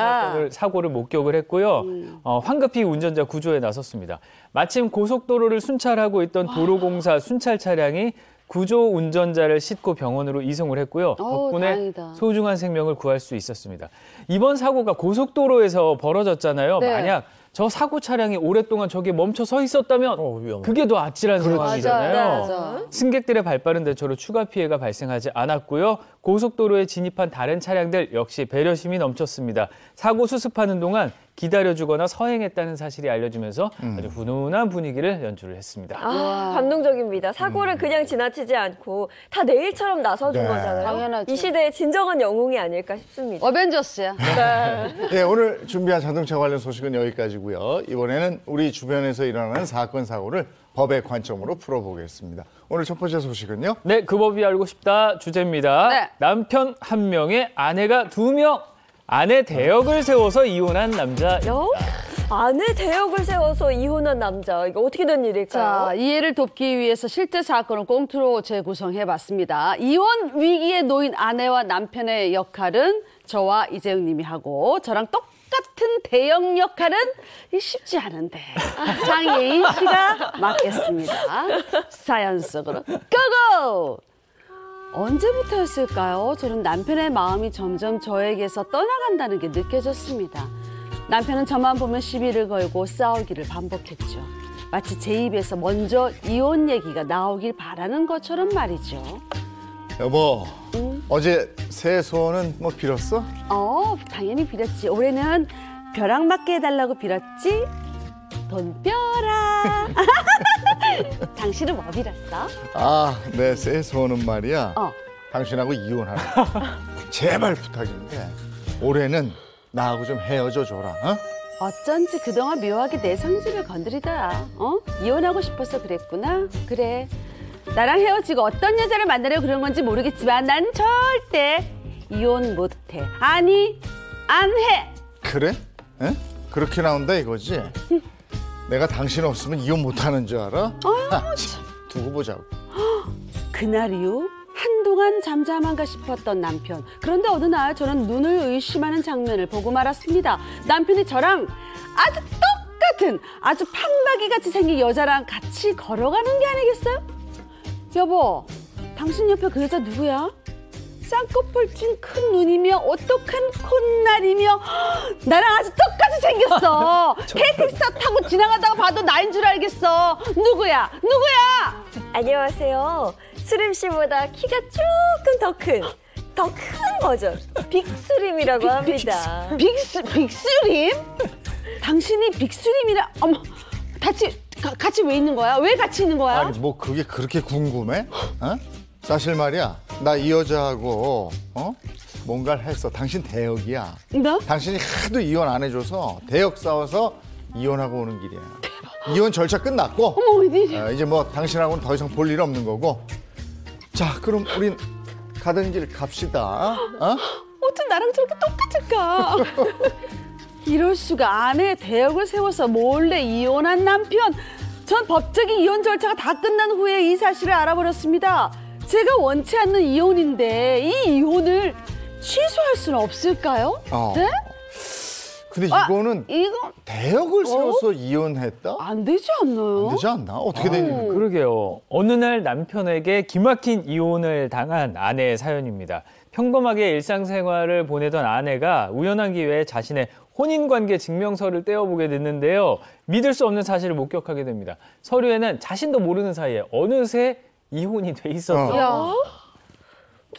사고를 목격을 했고요. 황급히 운전자 구조에 나섰습니다. 마침 고속도로를 순찰하고 있던 도로공사 순찰 차량이 구조 운전자를 싣고 병원으로 이송을 했고요. 덕분에 다행이다. 소중한 생명을 구할 수 있었습니다. 이번 사고가 고속도로에서 벌어졌잖아요. 만약 저 사고 차량이 오랫동안 저기에 멈춰 서 있었다면 그게 더 아찔한 상황이잖아요. 승객들의 발빠른 대처로 추가 피해가 발생하지 않았고요. 고속도로에 진입한 다른 차량들 역시 배려심이 넘쳤습니다. 사고 수습하는 동안 기다려주거나 서행했다는 사실이 알려지면서 아주 훈훈한 분위기를 연출을 했습니다. 감동적입니다. 사고를 그냥 지나치지 않고 다 내일처럼 나서준 거잖아요. 당연하죠. 이 시대의 진정한 영웅이 아닐까 싶습니다. 어벤져스야. 네, 오늘 준비한 자동차 관련 소식은 여기까지고요. 이번에는 우리 주변에서 일어나는 사건, 사고를 법의 관점으로 풀어보겠습니다. 오늘 첫 번째 소식은요? 네, 그 법이 알고 싶다 주제입니다. 네. 남편 1명에 아내가 2명. 아내 대역을 세워서 이혼한 남자. 아내 대역을 세워서 이혼한 남자. 이거 어떻게 된 일일까요? 자, 이해를 돕기 위해서 실제 사건을 꽁트로 재구성해봤습니다. 이혼 위기에 놓인 아내와 남편의 역할은 저와 이재영 님이 하고 저랑 똑같은 대역 역할은 쉽지 않은데 장예인 씨가 맡겠습니다. 사연 속으로 고고! 언제부터였을까요? 저는 남편의 마음이 점점 저에게서 떠나간다는 게 느껴졌습니다. 남편은 저만 보면 시비를 걸고 싸우기를 반복했죠. 마치 제 입에서 먼저 이혼 얘기가 나오길 바라는 것처럼 말이죠. 여보, 어제 새해 소원은 뭐 빌었어? 당연히 빌었지. 올해는 벼락 맞게 해달라고 빌었지. 돈벼락. 당신은 뭐 빌었어? 내 새해 소원은 말이야. 당신하고 이혼하라. 제발 부탁인데 올해는 나하고 좀 헤어져 줘라. 어쩐지 그동안 묘하게 내 성질을 건드리더라. 이혼하고 싶어서 그랬구나. 그래. 나랑 헤어지고 어떤 여자를 만나려고 그런 건지 모르겠지만 난 절대 이혼 못해. 아니, 안 해. 그래? 에? 그렇게 나온다 이거지? 내가 당신 없으면 이혼 못하는 줄 알아? 두고 보자고. 그날 이후 한동안 잠잠한가 싶었던 남편. 그런데 어느 날 저는 눈을 의심하는 장면을 보고 말았습니다. 남편이 저랑 아주 똑같은 아주 판박이같이 생긴 여자랑 같이 걸어가는 게 아니겠어요? 여보, 당신 옆에 그 여자 누구야? 쌍꺼풀 찐 큰 눈이며 오똑한 콧날이며 나랑 아주 똑같이 생겼어. KTX 타고 지나가다가 봐도 나인 줄 알겠어. 누구야? 안녕하세요. 수림 씨보다 키가 조금 더 큰 버전 빅수림이라고 합니다. 빅수림? 당신이 빅수림이라 어머 같이 왜 있는 거야? 왜 같이 있는 거야? 아니 뭐 그게 그렇게 궁금해? 어? 사실 말이야 나 이 여자하고 뭔가를 했어. 당신 대역이야. 뭐? 당신이 하도 이혼 안 해줘서 대역 싸워서 이혼하고 오는 길이야. 이혼 절차 끝났고 어머 웬일이야. 이제 뭐 당신하고는 더 이상 볼 일 없는 거고. 자 그럼 우린 가던 길 갑시다. 어쩜 나랑 저렇게 똑같을까? 이럴 수가. 아내의 대역을 세워서 몰래 이혼한 남편. 전 법적인 이혼 절차가 다 끝난 후에 이 사실을 알아버렸습니다. 제가 원치 않는 이혼인데 이 이혼을 취소할 수는 없을까요? 네? 근데 이거는 대역을 세워서 이혼했다? 안 되지 않나요? 안 되지 않나? 어떻게 된 일인가? 그러게요. 어느 날 남편에게 기막힌 이혼을 당한 아내의 사연입니다. 평범하게 일상생활을 보내던 아내가 우연한 기회에 자신의 혼인관계 증명서를 떼어보게 됐는데요. 믿을 수 없는 사실을 목격하게 됩니다. 서류에는 자신도 모르는 사이에 어느새 이혼이 돼 있었어요. 야,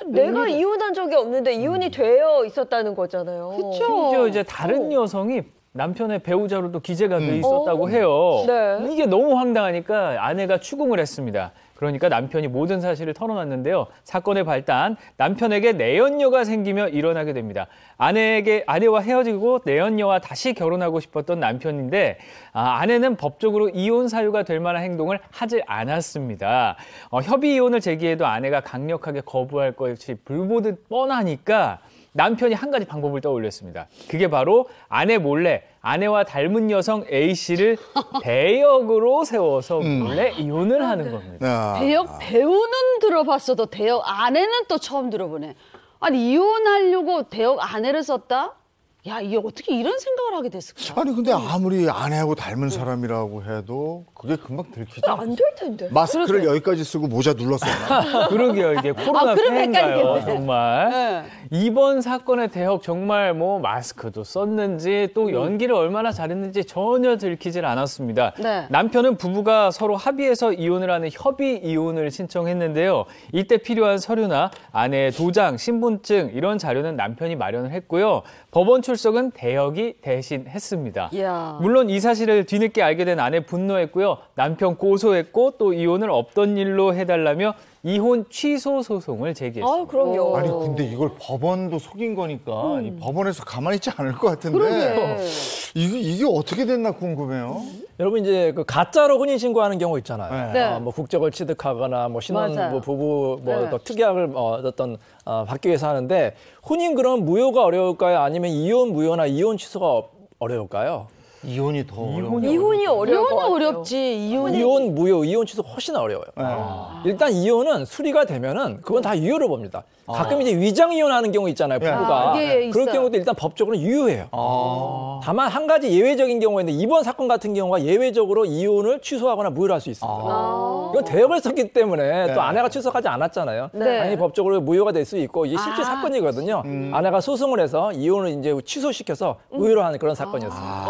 내가 이혼한 적이 없는데 이혼이 되어 있었다는 거잖아요. 그렇죠. 심지어 이제 다른 여성이 남편의 배우자로도 기재가 돼 있었다고 해요. 네. 이게 너무 황당하니까 아내가 추궁을 했습니다. 그러니까 남편이 모든 사실을 털어놨는데요. 사건의 발단, 남편에게 내연녀가 생기며 일어나게 됩니다. 아내와 헤어지고 내연녀와 다시 결혼하고 싶었던 남편인데 아내는 법적으로 이혼 사유가 될 만한 행동을 하지 않았습니다. 협의 이혼을 제기해도 아내가 강력하게 거부할 것이 불보듯 뻔하니까 남편이 한 가지 방법을 떠올렸습니다. 그게 바로 아내 몰래 아내와 닮은 여성 A씨를 대역으로 세워서 몰래 이혼을 하는 겁니다. 대역 배우는 들어봤어도 대역 아내는 또 처음 들어보네. 아니 이혼하려고 대역 아내를 썼다? 야 이게 어떻게 이런 생각을 하게 됐을까? 아니 근데 아무리 아내하고 닮은 사람이라고 해도 그게 금방 들키지 않아. 안 될 텐데. 마스크를 여기까지 쓰고 모자 눌렀었나? 그러게요. 이게 코로나 그럼 폐인가요? 헷갈리겠네. 정말. 네. 이번 사건의 대역 정말 뭐 마스크도 썼는지 또 연기를 얼마나 잘했는지 전혀 들키질 않았습니다. 네. 남편은 부부가 서로 합의해서 이혼을 하는 협의 이혼을 신청했는데요. 이때 필요한 서류나 아내의 도장, 신분증 이런 자료는 남편이 마련을 했고요. 법원 출석은 대역이 대신 했습니다. 이야. 물론 이 사실을 뒤늦게 알게 된 아내 분노했고요. 남편 고소했고 또 이혼을 없던 일로 해달라며 이혼 취소 소송을 제기했습니다. 그럼요. 아니 근데 이걸 법원도 속인 거니까 이 법원에서 가만히 있지 않을 것 같은데 그러게. 이게 어떻게 됐나 궁금해요. 여러분 이제 그 가짜로 혼인 신고하는 경우 있잖아요. 네. 뭐 국적을 취득하거나 뭐 신혼 맞아요. 뭐 부부 뭐 네. 특약을 어떤 받기 위해서 하는데 혼인 그럼 무효가 어려울까요? 아니면 이혼 무효나 이혼 취소가 어려울까요? 이혼이 더 어려워. 이혼이 어려울 것 이혼은 같아요. 어렵지. 이혼 무효, 이혼 취소 훨씬 어려워요. 일단 이혼은 수리가 되면은 그건 다 유효로 봅니다. 가끔 이제 위장 이혼하는 경우 있잖아요, 부부가. 예, 그럴 있어요. 경우도 일단 법적으로 유효해요. 다만 한 가지 예외적인 경우인데 이번 사건 같은 경우가 예외적으로 이혼을 취소하거나 무효로 할 수 있습니다. 이건 대역을 썼기 때문에 또 아내가 취소하지 않았잖아요. 네. 당연히 법적으로 무효가 될 수 있고 이게 실제 사건이거든요. 아내가 소송을 해서 이혼을 이제 취소시켜서 무효로 하는 그런 사건이었습니다.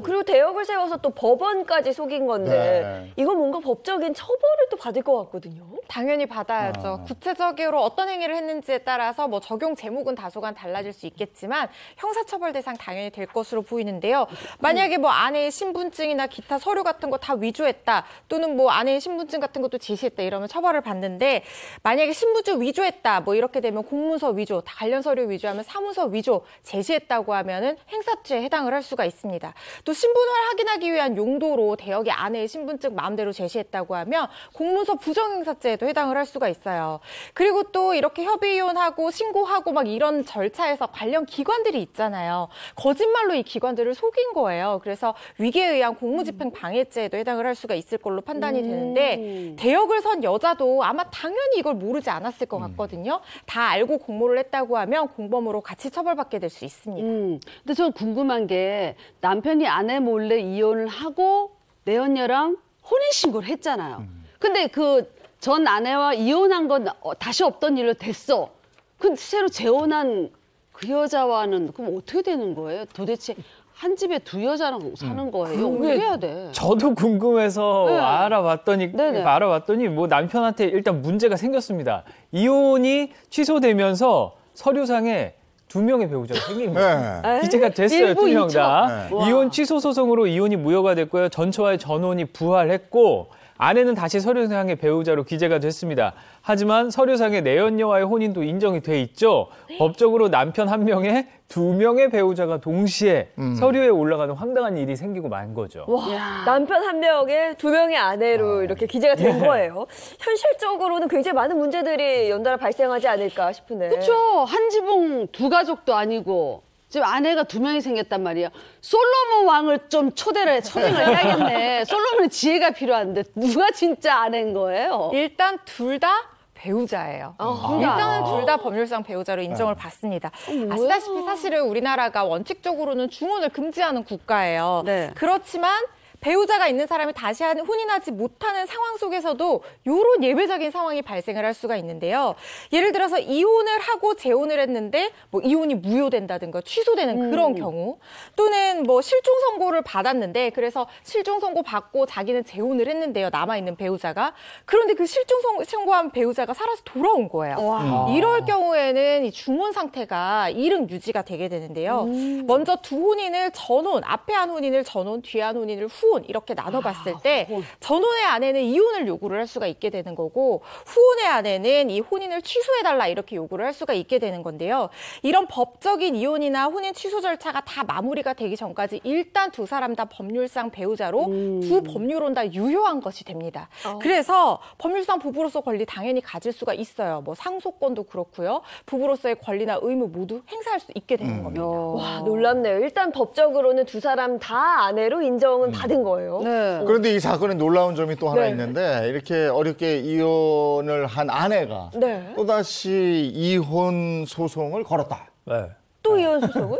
그리고 대역을 세워서 또 법원까지 속인 건데 이거 뭔가 법적인 처벌을 또 받을 것 같거든요. 당연히 받아야죠. 구체적으로 어떤 행위를 했는지에 따라서 뭐 적용 제목은 다소간 달라질 수 있겠지만 형사처벌 대상 당연히 될 것으로 보이는데요. 만약에 뭐 아내의 신분증이나 기타 서류 같은 거 다 위조했다 또는 뭐 아내의 신분증 같은 것도 제시했다 이러면 처벌을 받는데 만약에 신분증 위조했다 뭐 이렇게 되면 공문서 위조, 관련 서류 위조하면 사무소 위조 제시했다고 하면은 행사죄에 해당을 할 수가 있습니다. 또 신분을 확인하기 위한 용도로 대역이 아내의 신분증 마음대로 제시했다고 하면 공문서 부정행사죄에도 해당을 할 수가 있어요. 그리고 또 이렇게 협의 이혼하고 신고하고 막 이런 절차에서 관련 기관들이 있잖아요. 거짓말로 이 기관들을 속인 거예요. 그래서 위계에 의한 공무집행 방해죄에도 해당을 할 수가 있을 걸로 판단이 되는데 대역을 선 여자도 아마 당연히 이걸 모르지 않았을 것 같거든요. 다 알고 공모를 했다고 하면 공범으로 같이 처벌받게 될 수 있습니다. 근데 저는 궁금한 게 남편이 아내 몰래 이혼을 하고 내연녀랑 혼인신고를 했잖아요. 근데 그 전 아내와 이혼한 건 다시 없던 일로 됐어. 근데 새로 재혼한 그 여자와는 그럼 어떻게 되는 거예요? 도대체 한 집에 두 여자랑 사는 거예요? 어떻게 해야 돼? 저도 궁금해서 네. 알아봤더니 뭐 남편한테 일단 문제가 생겼습니다. 이혼이 취소되면서 서류상에 2명의 배우자가 생긴 거예요. 네. 기재가 됐어요, 2명 다. 네. 이혼 취소 소송으로 이혼이 무효가 됐고요. 전처와의 전혼이 부활했고 아내는 다시 서류상의 배우자로 기재가 됐습니다. 하지만 서류상의 내연녀와의 혼인도 인정이 돼 있죠. 법적으로 남편 1명에 2명의 배우자가 동시에 서류에 올라가는 황당한 일이 생기고 만 거죠. 와, 남편 1명에 2명의 아내로 이렇게 기재가 된 거예요. 현실적으로는 굉장히 많은 문제들이 연달아 발생하지 않을까 싶은데. 그렇죠. 한 지붕 두 가족도 아니고 지금 아내가 2명이 생겼단 말이에요. 솔로몬 왕을 좀 초대를 해야겠네. 솔로몬은 지혜가 필요한데 누가 진짜 아내인 거예요? 일단 둘 다 배우자예요. 일단은 둘 다 법률상 배우자로 인정을 받습니다. 아시다시피 사실은 우리나라가 원칙적으로는 중혼을 금지하는 국가예요. 네. 그렇지만 배우자가 있는 사람이 다시 혼인하지 못하는 상황 속에서도 이런 예외적인 상황이 발생을 할 수가 있는데요. 예를 들어서 이혼을 하고 재혼을 했는데 뭐 이혼이 무효된다든가 취소되는 그런 경우, 또는 뭐 실종 선고를 받았는데 그래서 실종 선고 받고 자기는 재혼을 했는데요. 남아있는 배우자가. 그런데 그 실종 선고한 배우자가 살아서 돌아온 거예요. 이럴 경우에는 이 중혼 상태가 일응 유지가 되게 되는데요. 먼저 두 혼인을 전혼, 앞에 한 혼인을 전혼, 뒤에 한 혼인을 후혼 이렇게 나눠봤을 때 전혼의 아내는 이혼을 요구를 할 수가 있게 되는 거고 후혼의 아내는 이 혼인을 취소해달라 이렇게 요구를 할 수가 있게 되는 건데요. 이런 법적인 이혼이나 혼인 취소 절차가 다 마무리가 되기 전까지 일단 두 사람 다 법률상 배우자로 두 법률은 다 유효한 것이 됩니다. 그래서 법률상 부부로서 권리 당연히 가질 수가 있어요. 뭐 상속권도 그렇고요. 부부로서의 권리나 의무 모두 행사할 수 있게 되는 겁니다. 와, 놀랍네요. 일단 법적으로는 두 사람 다 아내로 인정은 받은 거예요. 네. 그런데 이 사건에 놀라운 점이 또 하나 네. 있는데 이렇게 어렵게 이혼을 한 아내가 네. 또다시 이혼 소송을 걸었다. 네. 또 이혼 소송을?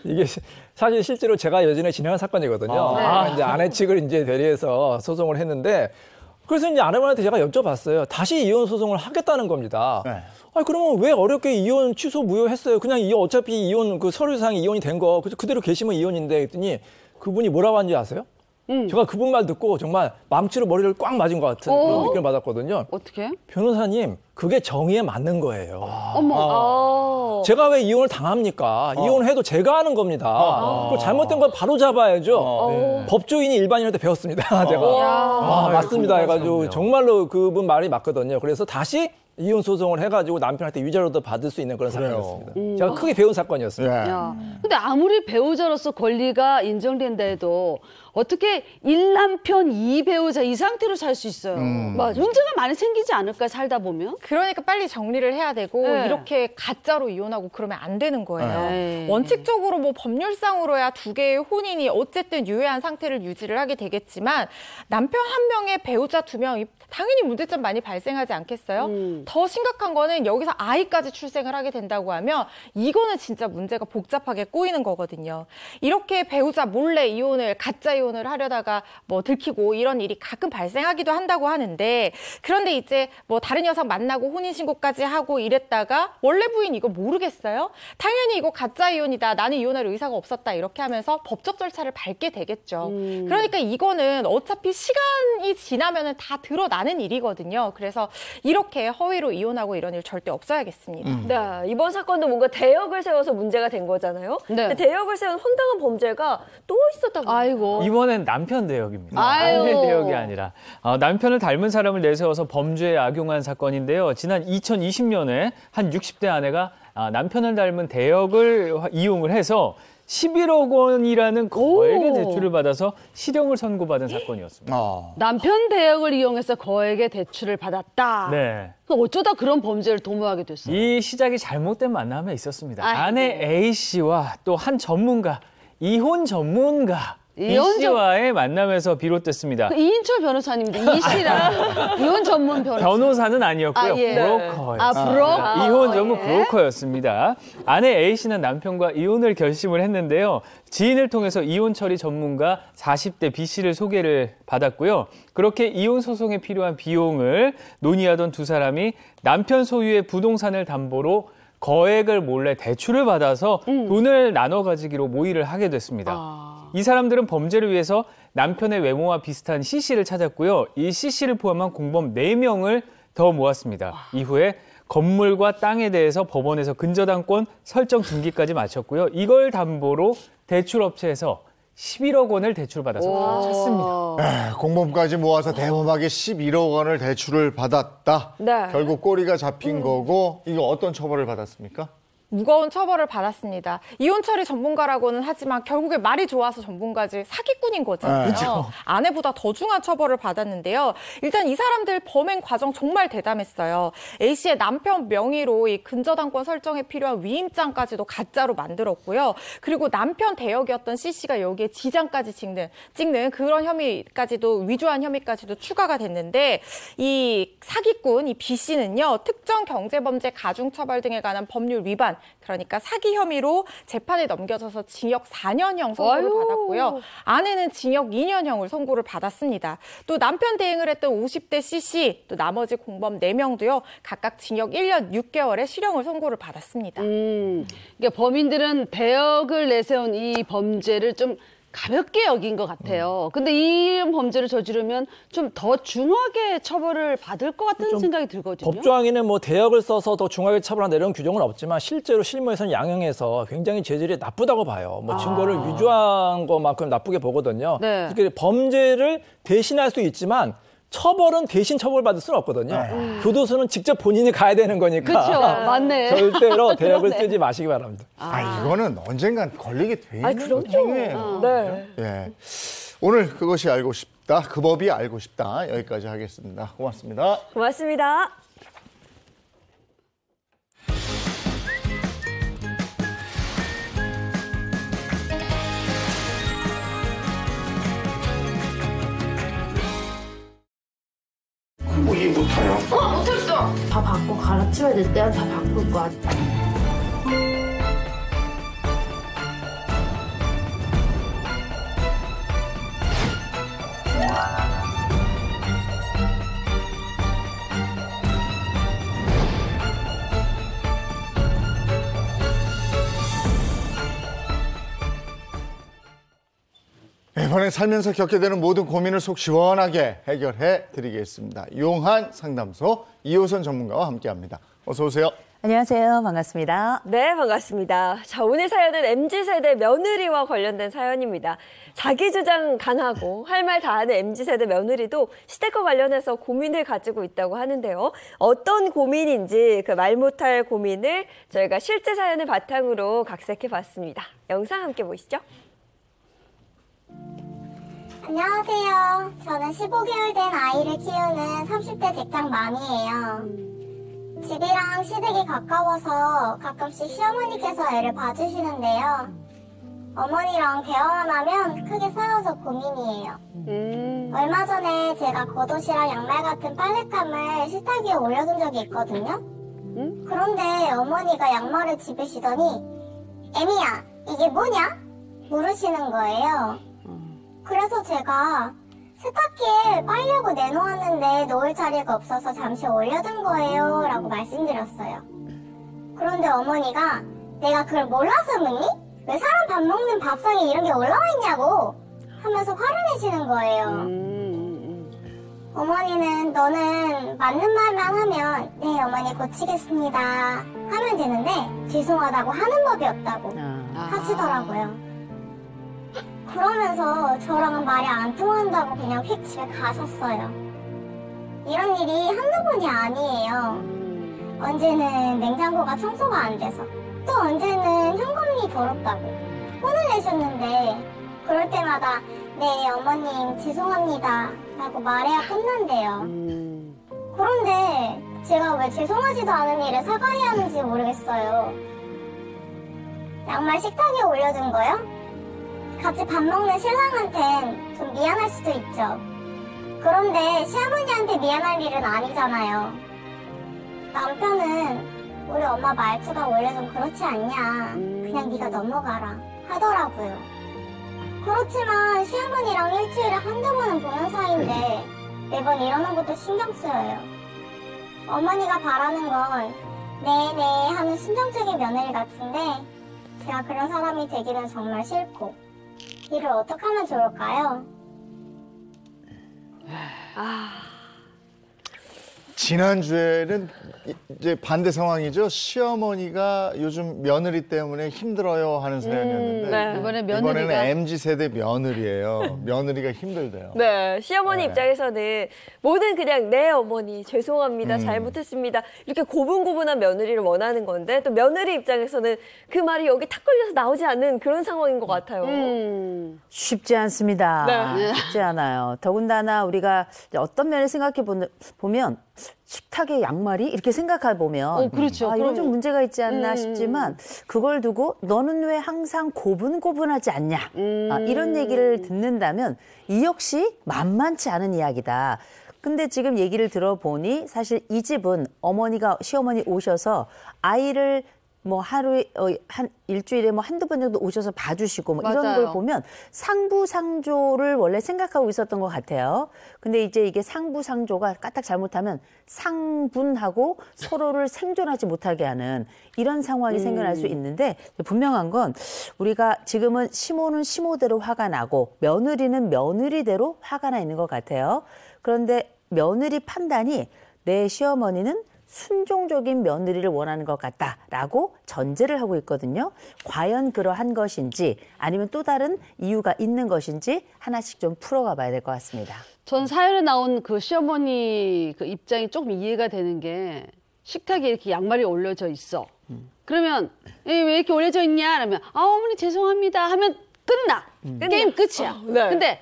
이게 사실 실제로 제가 예전에 진행한 사건이거든요. 이제 아내 측을 이제 대리해서 소송을 했는데 그래서 이제 아내분한테 제가 여쭤봤어요. 다시 이혼 소송을 하겠다는 겁니다. 네. 아니 그러면 왜 어렵게 이혼 취소 무효했어요? 그냥 어차피 이혼 그 서류상 이혼이 된 거 그대로 계시면 이혼인데 했더니 그분이 뭐라고 하는지 아세요? 제가 그분 말 듣고 정말 망치로 머리를 꽉 맞은 것 같은 그런 느낌을 받았거든요. 어떻게? 변호사님, 그게 정의에 맞는 거예요. 어머. 제가 왜 이혼을 당합니까? 이혼해도 제가 하는 겁니다. 그 잘못된 걸 바로 잡아야죠. 법조인이 일반인한테 배웠습니다. 제가. 맞습니다. 해가지고 정말로 그분 말이 맞거든요. 그래서 다시 이혼 소송을 해가지고 남편한테 위자료도 받을 수 있는 그런 사건이었습니다. 제가 크게 배운 사건이었습니다. 야, 근데 아무리 배우자로서 권리가 인정된다 해도 어떻게 1남편 2배우자 이 상태로 살 수 있어요? 맞아. 문제가 많이 생기지 않을까 살다 보면? 그러니까 빨리 정리를 해야 되고 네. 이렇게 가짜로 이혼하고 그러면 안 되는 거예요. 네. 원칙적으로 뭐 법률상으로야 두 개의 혼인이 어쨌든 유효한 상태를 유지를 하게 되겠지만 남편 한 명에 배우자 2명 당연히 문제점 많이 발생하지 않겠어요? 더 심각한 거는 여기서 아이까지 출생을 하게 된다고 하면 이거는 진짜 문제가 복잡하게 꼬이는 거거든요. 이렇게 배우자 몰래 이혼을 가짜 이혼을 하려다가 뭐 들키고 이런 일이 가끔 발생하기도 한다고 하는데 그런데 이제 뭐 다른 여성 만나고 혼인신고까지 하고 이랬다가 원래 부인 이거 모르겠어요? 당연히 이거 가짜 이혼이다. 나는 이혼할 의사가 없었다. 이렇게 하면서 법적 절차를 밟게 되겠죠. 그러니까 이거는 어차피 시간이 지나면은 다 드러나는 일이거든요. 그래서 이렇게 허위로 이혼하고 이런 일 절대 없어야겠습니다. 네, 이번 사건도 뭔가 대역을 세워서 문제가 된 거잖아요. 네. 근데 대역을 세운 황당한 범죄가 또 있었다고. 아이고. 이번엔 남편 대역입니다. 아유. 아내 대역이 아니라 남편을 닮은 사람을 내세워서 범죄에 악용한 사건인데요. 지난 2020년에 한 60대 아내가 남편을 닮은 대역을 이용을 해서 11억 원이라는 거액의 대출을 받아서 실형을 선고받은 사건이었습니다. 남편 대역을 이용해서 거액의 대출을 받았다. 네. 어쩌다 그런 범죄를 도모하게 됐어요? 이 시작이 잘못된 만남에 있었습니다. 아이고. 아내 A 씨와 또 한 전문가, 이혼 전문가 B 이혼 씨와의 만남에서 비롯됐습니다. 그 이인철 변호사님인데 이 씨랑 이혼 전문 변호사. 변호사는 아니었고요. 예. 브로커였습니다. 브로커. 이혼 전문 예. 브로커였습니다. 아내 A 씨는 남편과 이혼을 결심을 했는데요. 지인을 통해서 이혼 처리 전문가 40대 B 씨를 소개를 받았고요. 그렇게 이혼 소송에 필요한 비용을 논의하던 두 사람이 남편 소유의 부동산을 담보로 거액을 몰래 대출을 받아서 돈을 나눠 가지기로 모의를 하게 됐습니다. 이 사람들은 범죄를 위해서 남편의 외모와 비슷한 C씨를 찾았고요. 이 C씨를 포함한 공범 4명을 더 모았습니다. 이후에 건물과 땅에 대해서 법원에서 근저당권 설정 등기까지 마쳤고요. 이걸 담보로 대출업체에서 11억 원을 대출받아서 찾습니다. 공범까지 모아서 대범하게 11억 원을 대출을 받았다. 네. 결국 꼬리가 잡힌 거고 이거 어떤 처벌을 받았습니까? 무거운 처벌을 받았습니다. 이혼 처리 전문가라고는 하지만 결국에 말이 좋아서 전문가지 사기꾼인 거잖아요. 그렇죠. 아내보다 더 중한 처벌을 받았는데요. 일단 이 사람들 범행 과정 정말 대담했어요. A 씨의 남편 명의로 이 근저당권 설정에 필요한 위임장까지도 가짜로 만들었고요. 그리고 남편 대역이었던 C 씨가 여기에 지장까지 찍는 그런 혐의까지도 위조한 혐의까지도 추가가 됐는데 이 사기꾼 이 B 씨는요. 특정 경제범죄 가중처벌 등에 관한 법률 위반 그러니까 사기 혐의로 재판에 넘겨져서 징역 4년형 선고를 받았고요. 아내는 징역 2년형을 선고를 받았습니다. 또 남편 대행을 했던 50대 C씨, 또 나머지 공범 4명도요. 각각 징역 1년 6개월의 실형을 선고를 받았습니다. 그러니까 범인들은 대역을 내세운 이 범죄를 좀 가볍게 여긴 것 같아요. 근데 이 범죄를 저지르면 좀 더 중하게 처벌을 받을 것 같은 생각이 들거든요. 법조항에는 뭐 대역을 써서 더 중하게 처벌한다 이런 규정은 없지만 실제로 실무에서는 양형에서 굉장히 죄질이 나쁘다고 봐요. 뭐 증거를 위조한 것만큼 나쁘게 보거든요. 네. 그러니까 범죄를 대신할 수 있지만 처벌은 대신 처벌받을 수는 없거든요. 교도소는 직접 본인이 가야 되는 거니까. 그렇죠. 맞네. 절대로 대역을 그러네. 쓰지 마시기 바랍니다. 이거는 언젠간 걸리게 돼 있는 행위예요. 네. 예. 오늘 그것이 알고 싶다. 그 법이 알고 싶다. 여기까지 하겠습니다. 고맙습니다. 고맙습니다. 뭐 이해 못하냐? 못했어. 다 바꿔 갈아치워야 될 때는 다 바꿀 거야. 이번에 살면서 겪게 되는 모든 고민을 속 시원하게 해결해 드리겠습니다. 용한 상담소 이호선 전문가와 함께합니다. 어서 오세요. 안녕하세요. 반갑습니다. 네, 반갑습니다. 자, 오늘 사연은 MZ세대 며느리와 관련된 사연입니다. 자기 주장 강하고 할 말 다 하는 MZ세대 며느리도 시댁과 관련해서 고민을 가지고 있다고 하는데요. 어떤 고민인지 그 말 못할 고민을 저희가 실제 사연을 바탕으로 각색해봤습니다. 영상 함께 보시죠. 안녕하세요. 저는 15개월 된 아이를 키우는 30대 직장맘이에요. 집이랑 시댁이 가까워서 가끔씩 시어머니께서 애를 봐주시는데요. 어머니랑 대화만 하면 크게 싸워서 고민이에요. 얼마 전에 제가 겉옷이랑 양말 같은 빨랫감을 식탁 위에 올려둔 적이 있거든요. 그런데 어머니가 양말을 집으시더니 애미야, 이게 뭐냐? 물으시는 거예요. 그래서 제가 세탁기에 빨려고 내놓았는데 놓을 자리가 없어서 잠시 올려둔 거예요 라고 말씀드렸어요. 그런데 어머니가 내가 그걸 몰라서 묻니? 왜 사람 밥 먹는 밥상에 이런 게 올라와 있냐고 하면서 화를 내시는 거예요. 어머니는 너는 맞는 말만 하면 네 어머니 고치겠습니다 하면 되는데 죄송하다고 하는 법이 없다고 하시더라고요. 그러면서 저랑은 말이 안 통한다고 그냥 휙 집에 가셨어요. 이런 일이 한두 번이 아니에요. 언제는 냉장고가 청소가 안 돼서 또 언제는 현관문이 더럽다고 혼을 내셨는데 그럴 때마다 네 어머님 죄송합니다 라고 말해야 끝난대요. 그런데 제가 왜 죄송하지도 않은 일에 사과해야 하는지 모르겠어요. 양말 식탁에 올려둔 거요? 같이 밥 먹는 신랑한텐 좀 미안할 수도 있죠. 그런데 시어머니한테 미안할 일은 아니잖아요. 남편은 우리 엄마 말투가 원래 좀 그렇지 않냐, 그냥 네가 넘어가라 하더라고요. 그렇지만 시어머니랑 일주일에 한두 번은 보는 사이인데 매번 이러는 것도 신경 쓰여요. 어머니가 바라는 건 네네 하는 순정적인 며느리 같은데 제가 그런 사람이 되기는 정말 싫고 이를 어떻게 하면 좋을까요? 지난주에는 이제 반대 상황이죠. 시어머니가 요즘 며느리 때문에 힘들어요 하는 사연이었는데 이번에는 MZ세대 며느리예요. 며느리가 힘들대요. 네, 시어머니 입장에서는 뭐든 그냥 네 어머니 죄송합니다. 잘못했습니다. 이렇게 고분고분한 며느리를 원하는 건데 또 며느리 입장에서는 그 말이 여기 탁 걸려서 나오지 않는 그런 상황인 것 같아요. 쉽지 않습니다. 네. 쉽지 않아요. 더군다나 우리가 어떤 면을 생각해 보면 식탁에 양말이 이렇게 생각해 보면 그렇죠. 이건 좀 문제가 있지 않나 싶지만 그걸 두고 너는 왜 항상 고분고분하지 않냐 이런 얘기를 듣는다면 이 역시 만만치 않은 이야기다. 근데 지금 얘기를 들어보니 사실 이 집은 어머니가 시어머니 오셔서 아이를 뭐 하루에 한 일주일에 뭐 한두 번 정도 오셔서 봐주시고 뭐 이런 걸 보면 상부상조를 원래 생각하고 있었던 것 같아요. 근데 이제 이게 상부상조가 까딱 잘못하면 상분하고 서로를 생존하지 못하게 하는 이런 상황이 생겨날 수 있는데 분명한 건 우리가 지금은 시모는 시모대로 화가 나고 며느리는 며느리대로 화가 나 있는 것 같아요. 그런데 며느리 판단이 내 시어머니는 순종적인 며느리를 원하는 것 같다라고 전제를 하고 있거든요. 과연 그러한 것인지 아니면 또 다른 이유가 있는 것인지 하나씩 좀 풀어가 봐야 될 것 같습니다. 전 사연에 나온 그 시어머니 그 입장이 조금 이해가 되는 게 식탁에 이렇게 양말이 올려져 있어. 그러면 왜 이렇게 올려져 있냐? 그러면 어머니 죄송합니다 하면 끝나. 게임 끝이야. 네. 근데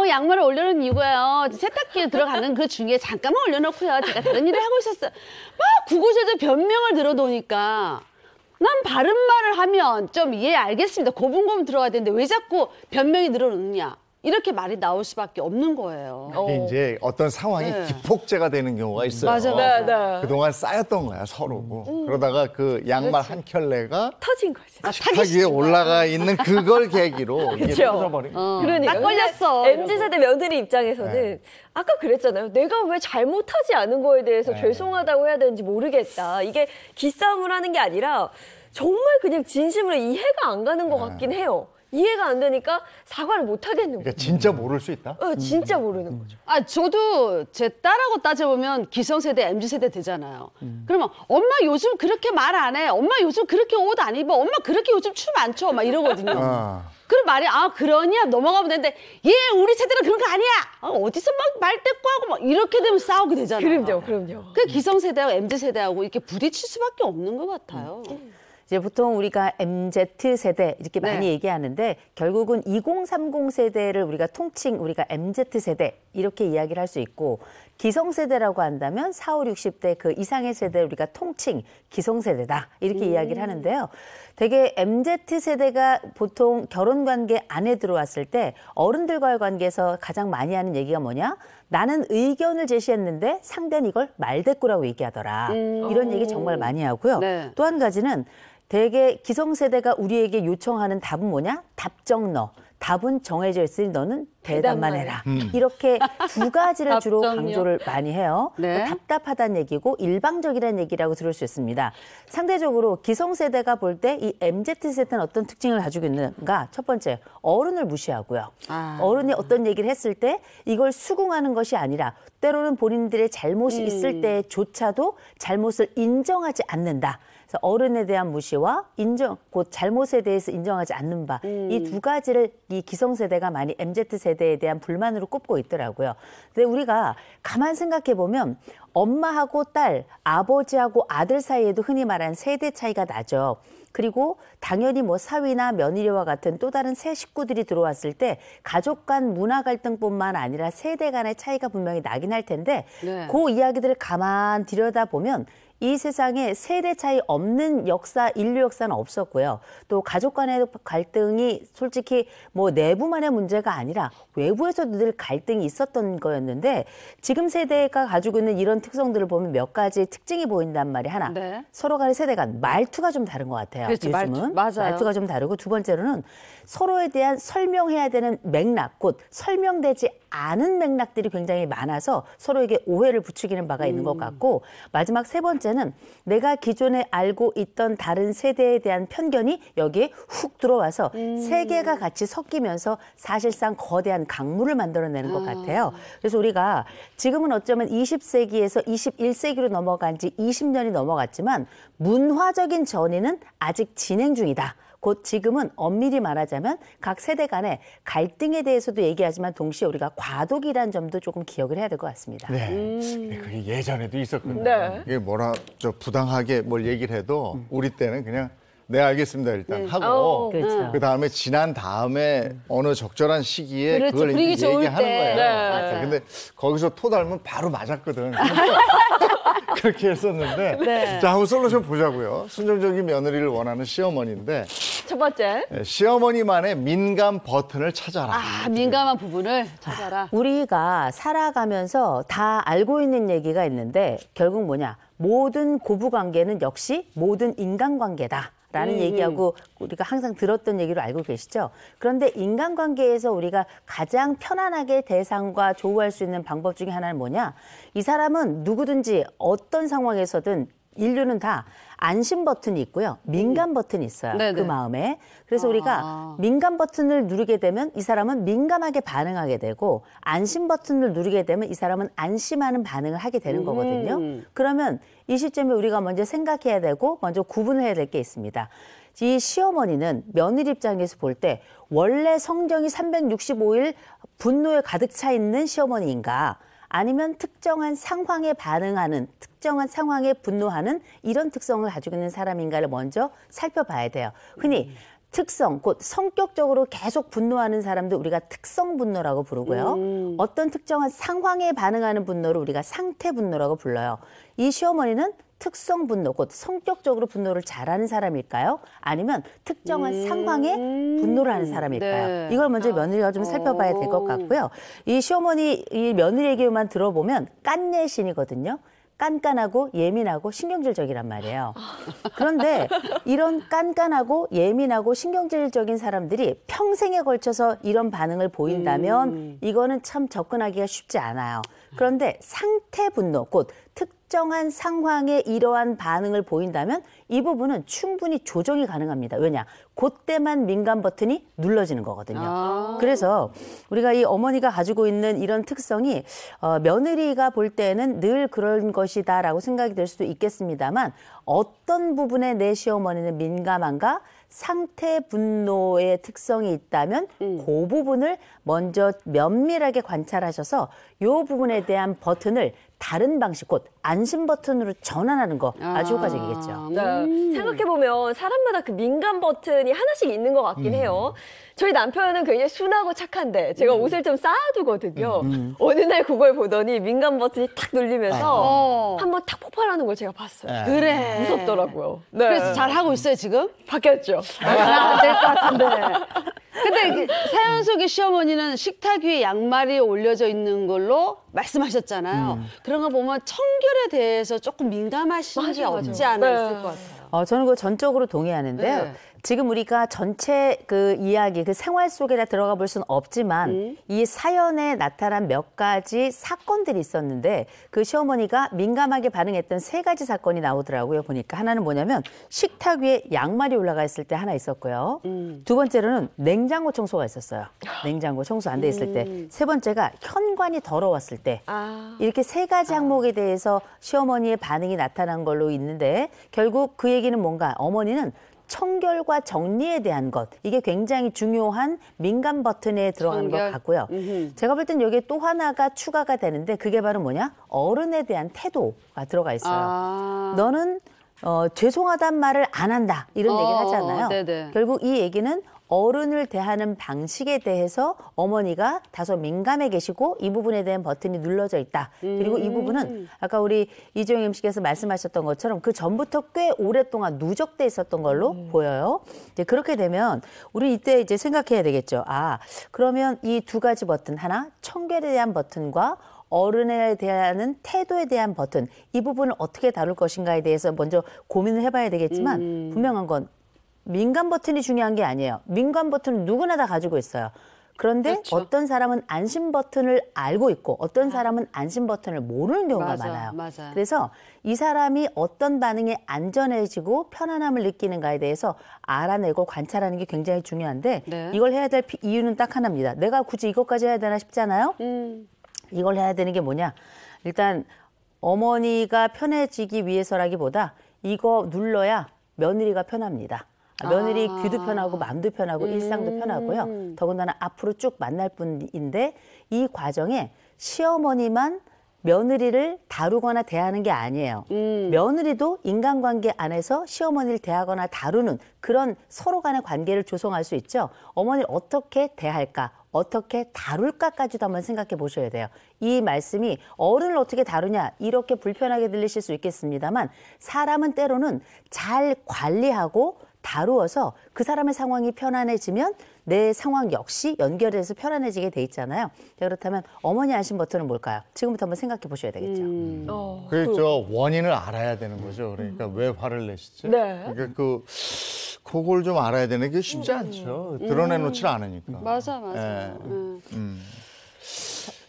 양말을 올려놓은 이유가요. 세탁기에 들어가는 그 중에 잠깐만 올려놓고요. 제가 다른 일을 하고 있었어요. 막 구구절절 변명을 들어놓으니까 난 바른 말을 하면 좀 이해 알겠습니다. 고분고분 들어가야 되는데 왜 자꾸 변명이 늘어놓느냐. 이렇게 말이 나올 수밖에 없는 거예요. 이게 이제 어떤 상황이 기폭제가 되는 경우가 있어요. 맞아. 그동안 쌓였던 거야, 서로. 그러다가 그 양말 한 켤레가 터진 거지. 식탁 위에 올라가 있는 그걸 계기로 이게 터져버린 거예요. 그러니까. 딱 걸렸어. MZ세대 며느리 입장에서는 아까 그랬잖아요. 내가 왜 잘못하지 않은 거에 대해서 죄송하다고 해야 되는지 모르겠다. 이게 기싸움을 하는 게 아니라 정말 그냥 진심으로 이해가 안 가는 것 같긴 해요. 이해가 안 되니까 사과를 못 하겠는 거죠. 그러니까 진짜 모를 수 있다? 진짜 모르는 거죠. 저도 제 딸하고 따져보면 기성세대, MZ세대 되잖아요. 그러면 엄마 요즘 그렇게 말 안 해. 엄마 요즘 그렇게 옷 안 입어. 엄마 그렇게 요즘 춤 안 춰. 막 이러거든요. 그럼 말이 그러냐 넘어가면 되는데 우리 세대는 그런 거 아니야. 어디서 막 말 떼고 하고 막 이렇게 되면 싸우게 되잖아요. 그럼요. 그 기성세대하고 MZ세대하고 이렇게 부딪힐 수밖에 없는 것 같아요. 이제 보통 우리가 MZ세대 이렇게 많이 얘기하는데 결국은 2030 세대를 우리가 통칭 우리가 MZ세대 이렇게 이야기를 할 수 있고 기성세대라고 한다면 40, 60대 그 이상의 세대를 우리가 통칭 기성세대다 이렇게 이야기를 하는데요. 되게 MZ세대가 보통 결혼관계 안에 들어왔을 때 어른들과의 관계에서 가장 많이 하는 얘기가 뭐냐? 나는 의견을 제시했는데 상대는 이걸 말대꾸라고 얘기하더라. 이런 얘기 정말 많이 하고요. 또 한 가지는 되게 기성세대가 우리에게 요청하는 답은 뭐냐? 답정 너. 답은 정해져 있으니 너는 대답만 해라. 이렇게 두 가지를 주로 강조를 많이 해요. 그러니까 답답하다는 얘기고 일방적이라는 얘기라고 들을 수 있습니다. 상대적으로 기성세대가 볼 때 이 MZ세대는 어떤 특징을 가지고 있는가? 첫 번째, 어른을 무시하고요. 어른이 어떤 얘기를 했을 때 이걸 수긍하는 것이 아니라 때로는 본인들의 잘못이 있을 때조차도 잘못을 인정하지 않는다. 그래서 어른에 대한 무시와 곧 잘못에 대해서 인정하지 않는 바, 이 두 가지를 이 기성세대가 많이 MZ세대에 대한 불만으로 꼽고 있더라고요. 근데 우리가 가만 생각해 보면 엄마하고 딸, 아버지하고 아들 사이에도 흔히 말하는 세대 차이가 나죠. 그리고 당연히 뭐 사위나 며느리와 같은 또 다른 새 식구들이 들어왔을 때 가족 간 문화 갈등뿐만 아니라 세대 간의 차이가 분명히 나긴 할 텐데 네. 그 이야기들을 가만 들여다보면 이 세상에 세대 차이 없는 역사, 인류 역사는 없었고요. 또 가족 간의 갈등이 솔직히 뭐 내부만의 문제가 아니라 외부에서도 늘 갈등이 있었던 거였는데 지금 세대가 가지고 있는 이런 특성들을 보면 몇 가지 특징이 보인단 말이에요. 하나, 네. 서로 간의 세대 간 말투가 좀 다른 것 같아요. 그렇죠. 요즘은 맞아요. 말투가 좀 다르고 두 번째로는 서로에 대한 설명해야 되는 맥락, 곧 설명되지 않은 맥락들이 굉장히 많아서 서로에게 오해를 부추기는 바가 있는 것 같고 마지막 세 번째는 내가 기존에 알고 있던 다른 세대에 대한 편견이 여기에 훅 들어와서 세계가 같이 섞이면서 사실상 거대한 강물을 만들어내는 것 같아요. 그래서 우리가 지금은 어쩌면 20세기에서 21세기로 넘어간 지 20년이 넘어갔지만 문화적인 전이는 아직 진행 중이다. 곧 지금은 엄밀히 말하자면 각 세대 간의 갈등에 대해서도 얘기하지만 동시에 우리가 과도기라는 점도 조금 기억을 해야 될 것 같습니다. 네. 네, 그게 예전에도 있었거든요. 네. 이게 뭐라 저 부당하게 뭘 얘기를 해도 우리 때는 그냥 네 알겠습니다 일단 하고 그렇죠. 그 다음에 지난 다음에 어느 적절한 시기에 그렇죠. 그걸 분위기 이제 좋을 얘기하는 때. 거예요. 네. 맞아요. 근데 거기서 토 닮으면 바로 맞았거든. 그렇게 했었는데 네. 자 한번 솔루션 보자고요. 순종적인 며느리를 원하는 시어머니인데 첫 번째. 시어머니만의 민감 버튼을 찾아라. 아, 민감한 부분을 찾아라. 우리가 살아가면서 다 알고 있는 얘기가 있는데 결국 뭐냐? 모든 고부관계는 역시 모든 인간관계다. 라는 얘기하고 우리가 항상 들었던 얘기로 알고 계시죠? 그런데 인간관계에서 우리가 가장 편안하게 대상과 조우할 수 있는 방법 중에 하나는 뭐냐? 이 사람은 누구든지 어떤 상황에서든 인류는 다 안심 버튼이 있고요. 민감 버튼이 있어요. 네네. 그 마음에. 그래서 우리가 민감 버튼을 누르게 되면 이 사람은 민감하게 반응하게 되고 안심 버튼을 누르게 되면 이 사람은 안심하는 반응을 하게 되는 거거든요. 그러면 이 시점에 우리가 먼저 생각해야 되고 먼저 구분을 해야 될 게 있습니다. 이 시어머니는 며느리 입장에서 볼 때 원래 성정이 365일 분노에 가득 차 있는 시어머니인가 아니면 특정한 상황에 반응하는 특정한 상황에 분노하는 이런 특성을 가지고 있는 사람인가를 먼저 살펴봐야 돼요. 흔히 특성, 곧 성격적으로 계속 분노하는 사람도 우리가 특성 분노라고 부르고요. 어떤 특정한 상황에 반응하는 분노를 우리가 상태 분노라고 불러요. 이 시어머니는 특성 분노, 곧 성격적으로 분노를 잘하는 사람일까요? 아니면 특정한 상황에 분노를 하는 사람일까요? 네. 이걸 먼저 며느리가 좀 살펴봐야 될 것 같고요. 이 시어머니, 이 며느리 얘기만 들어보면 깐예신이거든요. 깐깐하고 예민하고 신경질적이란 말이에요. 그런데 이런 깐깐하고 예민하고 신경질적인 사람들이 평생에 걸쳐서 이런 반응을 보인다면 이거는 참 접근하기가 쉽지 않아요. 그런데 상태 분노, 곧 특정한 상황에 이러한 반응을 보인다면 이 부분은 충분히 조정이 가능합니다. 왜냐? 그때만 민감 버튼이 눌러지는 거거든요. 그래서 우리가 이 어머니가 가지고 있는 이런 특성이 며느리가 볼 때는 늘 그런 것이다라고 생각이 될 수도 있겠습니다만 어떤 부분에 내 시어머니는 민감한가? 상태 분노의 특성이 있다면 그 부분을 먼저 면밀하게 관찰하셔서 이 부분에 대한 버튼을 다른 방식, 곧 안심 버튼으로 전환하는 거 아주 효과적이겠죠. 네. 생각해보면 사람마다 그 민감 버튼이 하나씩 있는 것 같긴 해요. 저희 남편은 굉장히 순하고 착한데 제가 옷을 좀 쌓아두거든요. 어느 날 그걸 보더니 민감 버튼이 탁 눌리면서 한번 탁 폭발하는 걸 제가 봤어요. 그래. 무섭더라고요. 네. 그래서 잘 하고 있어요, 지금? 바뀌었죠. 안 될 것 같은데. 근데 사연 속의 시어머니는 식탁 위에 양말이 올려져 있는 걸로 말씀하셨잖아요. 그런 거 보면 청결에 대해서 조금 민감하신 게 없지 않아 있을 것 같아요. 저는 그거 전적으로 동의하는데요. 네. 지금 우리가 전체 그 이야기, 그 생활 속에다 들어가 볼 수는 없지만 이 사연에 나타난 몇 가지 사건들이 있었는데 그 시어머니가 민감하게 반응했던 세 가지 사건이 나오더라고요. 보니까 하나는 뭐냐면 식탁 위에 양말이 올라가 있을 때 하나 있었고요. 두 번째로는 냉장고 청소가 있었어요. 냉장고 청소 안 돼 있을 때. 세 번째가 현관이 더러웠을 때. 이렇게 세 가지 항목에 대해서 시어머니의 반응이 나타난 걸로 있는데 결국 그 얘기는 뭔가 어머니는 청결과 정리에 대한 것, 이게 굉장히 중요한 민감 버튼에 들어가는 것 같고요. 제가 볼 땐 여기에 또 하나가 추가가 되는데 그게 바로 뭐냐? 어른에 대한 태도가 들어가 있어요. 너는 죄송하단 말을 안 한다 이런 얘기를 하잖아요. 네네. 결국 이 얘기는 어른을 대하는 방식에 대해서 어머니가 다소 민감해 계시고 이 부분에 대한 버튼이 눌러져 있다. 그리고 이 부분은 아까 우리 이재용 MC께서 말씀하셨던 것처럼 그 전부터 꽤 오랫동안 누적돼 있었던 걸로 보여요. 이제 그렇게 되면 우리 이때 이제 생각해야 되겠죠. 아, 그러면 이 두 가지 버튼, 하나 청결에 대한 버튼과 어른에 대한 태도에 대한 버튼, 이 부분을 어떻게 다룰 것인가에 대해서 먼저 고민을 해봐야 되겠지만 분명한 건 민감 버튼이 중요한 게 아니에요. 민감 버튼은 누구나 다 가지고 있어요. 그런데 그렇죠. 어떤 사람은 안심 버튼을 알고 있고 어떤 사람은 안심 버튼을 모르는 경우가 많아요. 맞아요. 그래서 이 사람이 어떤 반응에 안전해지고 편안함을 느끼는가에 대해서 알아내고 관찰하는 게 굉장히 중요한데 네. 이걸 해야 될 이유는 딱 하나입니다. 내가 굳이 이것까지 해야 되나 싶잖아요. 이걸 해야 되는 게 뭐냐. 일단 어머니가 편해지기 위해서라기보다 이거 눌러야 며느리가 편합니다. 며느리 귀도 편하고 마음도 편하고 일상도 편하고요. 더군다나 앞으로 쭉 만날 분인데 이 과정에 시어머니만 며느리를 다루거나 대하는 게 아니에요. 며느리도 인간관계 안에서 시어머니를 대하거나 다루는 그런 서로 간의 관계를 조성할 수 있죠. 어머니를 어떻게 대할까, 어떻게 다룰까까지도 한번 생각해 보셔야 돼요. 이 말씀이 어른을 어떻게 다루냐 이렇게 불편하게 들리실 수 있겠습니다만 사람은 때로는 잘 관리하고 다루어서 그 사람의 상황이 편안해지면 내 상황 역시 연결해서 편안해지게 돼 있잖아요. 그렇다면 어머니 안심 버튼은 뭘까요? 지금부터 한번 생각해 보셔야 되겠죠. 그렇죠. 원인을 알아야 되는 거죠. 그러니까 왜 화를 내시지? 네. 그러니까 그걸 좀 알아야 되는 게 쉽지 않죠. 드러내놓질 않으니까. 맞아. 예.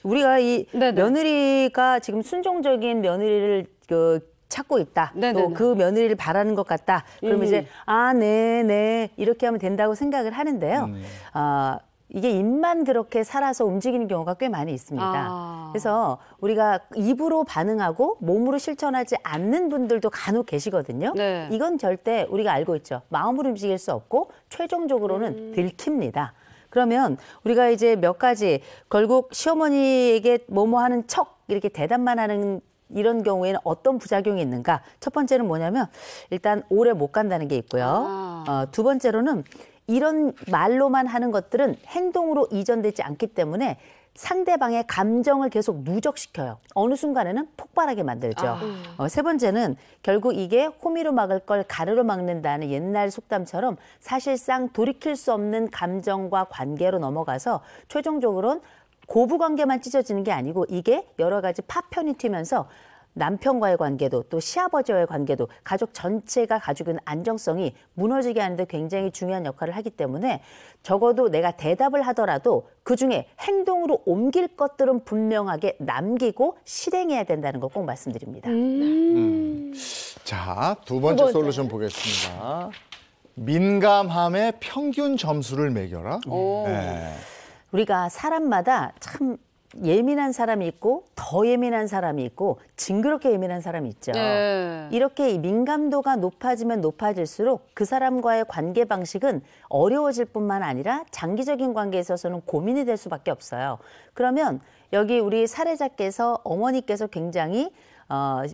우리가 이 며느리가 지금 순종적인 며느리를 찾고 있다. 또 그 며느리를 바라는 것 같다. 그러면 이제 네 이렇게 하면 된다고 생각을 하는데요. 이게 입만 그렇게 살아서 움직이는 경우가 꽤 많이 있습니다. 그래서 우리가 입으로 반응하고 몸으로 실천하지 않는 분들도 간혹 계시거든요. 네. 이건 절대 우리가 알고 있죠. 마음으로 움직일 수 없고 최종적으로는 들킵니다. 그러면 우리가 이제 몇 가지 결국 시어머니에게 뭐뭐 하는 척 이렇게 대답만 하는 이런 경우에는 어떤 부작용이 있는가? 첫 번째는 뭐냐면 일단 오래 못 간다는 게 있고요. 두 번째로는 이런 말로만 하는 것들은 행동으로 이전되지 않기 때문에 상대방의 감정을 계속 누적시켜요. 어느 순간에는 폭발하게 만들죠. 세 번째는 결국 이게 호미로 막을 걸 가르로 막는다는 옛날 속담처럼 사실상 돌이킬 수 없는 감정과 관계로 넘어가서 최종적으로는 고부관계만 찢어지는 게 아니고 이게 여러 가지 파편이 튀면서 남편과의 관계도 또 시아버지와의 관계도 가족 전체가 가지고 있는 안정성이 무너지게 하는데 굉장히 중요한 역할을 하기 때문에 적어도 내가 대답을 하더라도 그중에 행동으로 옮길 것들은 분명하게 남기고 실행해야 된다는 거 꼭 말씀드립니다. 자, 두 번째 솔루션 보겠습니다. 민감함의 평균 점수를 매겨라. 네. 우리가 사람마다 참 예민한 사람이 있고 더 예민한 사람이 있고 징그럽게 예민한 사람이 있죠. 네. 이렇게 민감도가 높아지면 높아질수록 그 사람과의 관계 방식은 어려워질 뿐만 아니라 장기적인 관계에 있어서는 고민이 될 수밖에 없어요. 그러면 여기 우리 사례자께서 어머니께서 굉장히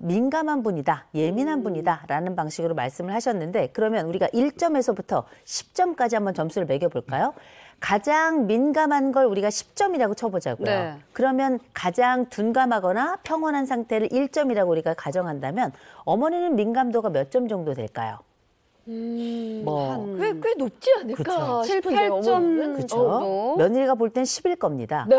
민감한 분이다, 예민한 분이다라는 방식으로 말씀을 하셨는데 그러면 우리가 1점에서부터 10점까지 한번 점수를 매겨볼까요? 가장 민감한 걸 우리가 10점이라고 쳐보자고요. 네. 그러면 가장 둔감하거나 평온한 상태를 1점이라고 우리가 가정한다면 어머니는 민감도가 몇 점 정도 될까요? 꽤 높지 않을까 그쵸. 싶은데요. 8점 그렇죠. 며느리가 볼 땐 10일 겁니다. 네.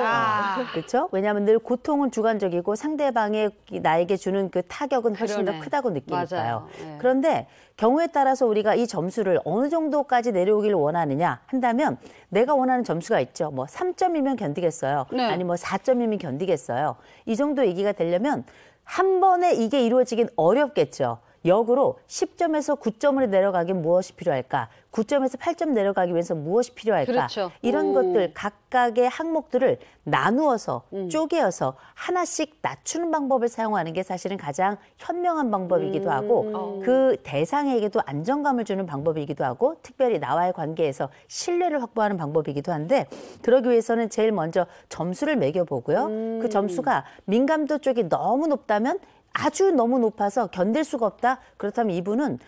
그렇죠? 왜냐하면 늘 고통은 주관적이고 상대방의 나에게 주는 그 타격은 훨씬 그러네. 더 크다고 느끼니까요. 맞아요. 네. 그런데 경우에 따라서 우리가 이 점수를 어느 정도까지 내려오길 원하느냐 한다면 내가 원하는 점수가 있죠. 뭐 3점이면 견디겠어요. 네. 아니 뭐 4점이면 견디겠어요. 이 정도 얘기가 되려면 한 번에 이게 이루어지긴 어렵겠죠. 역으로 10점에서 9점으로 내려가기 무엇이 필요할까? 9점에서 8점 내려가기 위해서 무엇이 필요할까? 그렇죠. 이런 것들 각각의 항목들을 나누어서 쪼개어서 하나씩 낮추는 방법을 사용하는 게 사실은 가장 현명한 방법이기도 하고 그 대상에게도 안정감을 주는 방법이기도 하고 특별히 나와의 관계에서 신뢰를 확보하는 방법이기도 한데 그러기 위해서는 제일 먼저 점수를 매겨보고요. 그 점수가 민감도 쪽이 너무 높다면 아주 너무 높아서 견딜 수가 없다. 그렇다면 이분은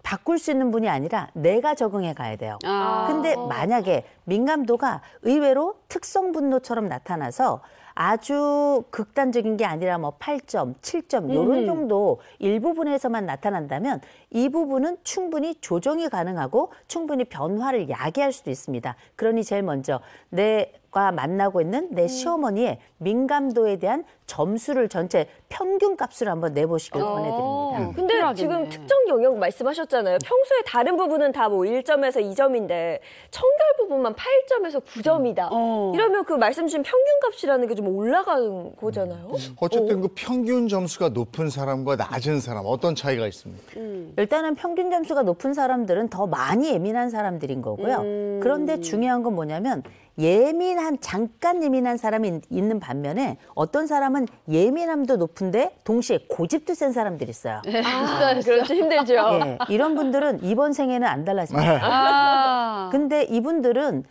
바꿀 수 있는 분이 아니라 내가 적응해 가야 돼요. 근데 만약에 민감도가 의외로 특성 분노처럼 나타나서 아주 극단적인 게 아니라 뭐 8점, 7점 이런 정도 일부분에서만 나타난다면 이 부분은 충분히 조정이 가능하고 충분히 변화를 야기할 수도 있습니다. 그러니 제일 먼저 내가 만나고 있는 내 시어머니의 민감도에 대한 점수를 전체 평균 값으로 한번 내보시길 권해드립니다. 근데 지금 특정 영역 말씀하셨잖아요. 평소에 다른 부분은 다 뭐 1점에서 2점인데 청결 부분만 8점에서 9점이다. 이러면 그 말씀 주신 평균 값이라는 게 좀 올라가는 거잖아요. 어쨌든 그 평균 점수가 높은 사람과 낮은 사람 어떤 차이가 있습니까? 일단은 평균 점수가 높은 사람들은 더 많이 예민한 사람들인 거고요. 그런데 중요한 건 뭐냐면 잠깐 예민한 사람이 있는 반면에 어떤 사람은 예민함도 높은데 동시에 고집도 센 사람들이 있어요. 그렇죠. 힘들죠. 예, 이런 분들은 이번 생에는 안 달라집니다. 근데 이분들은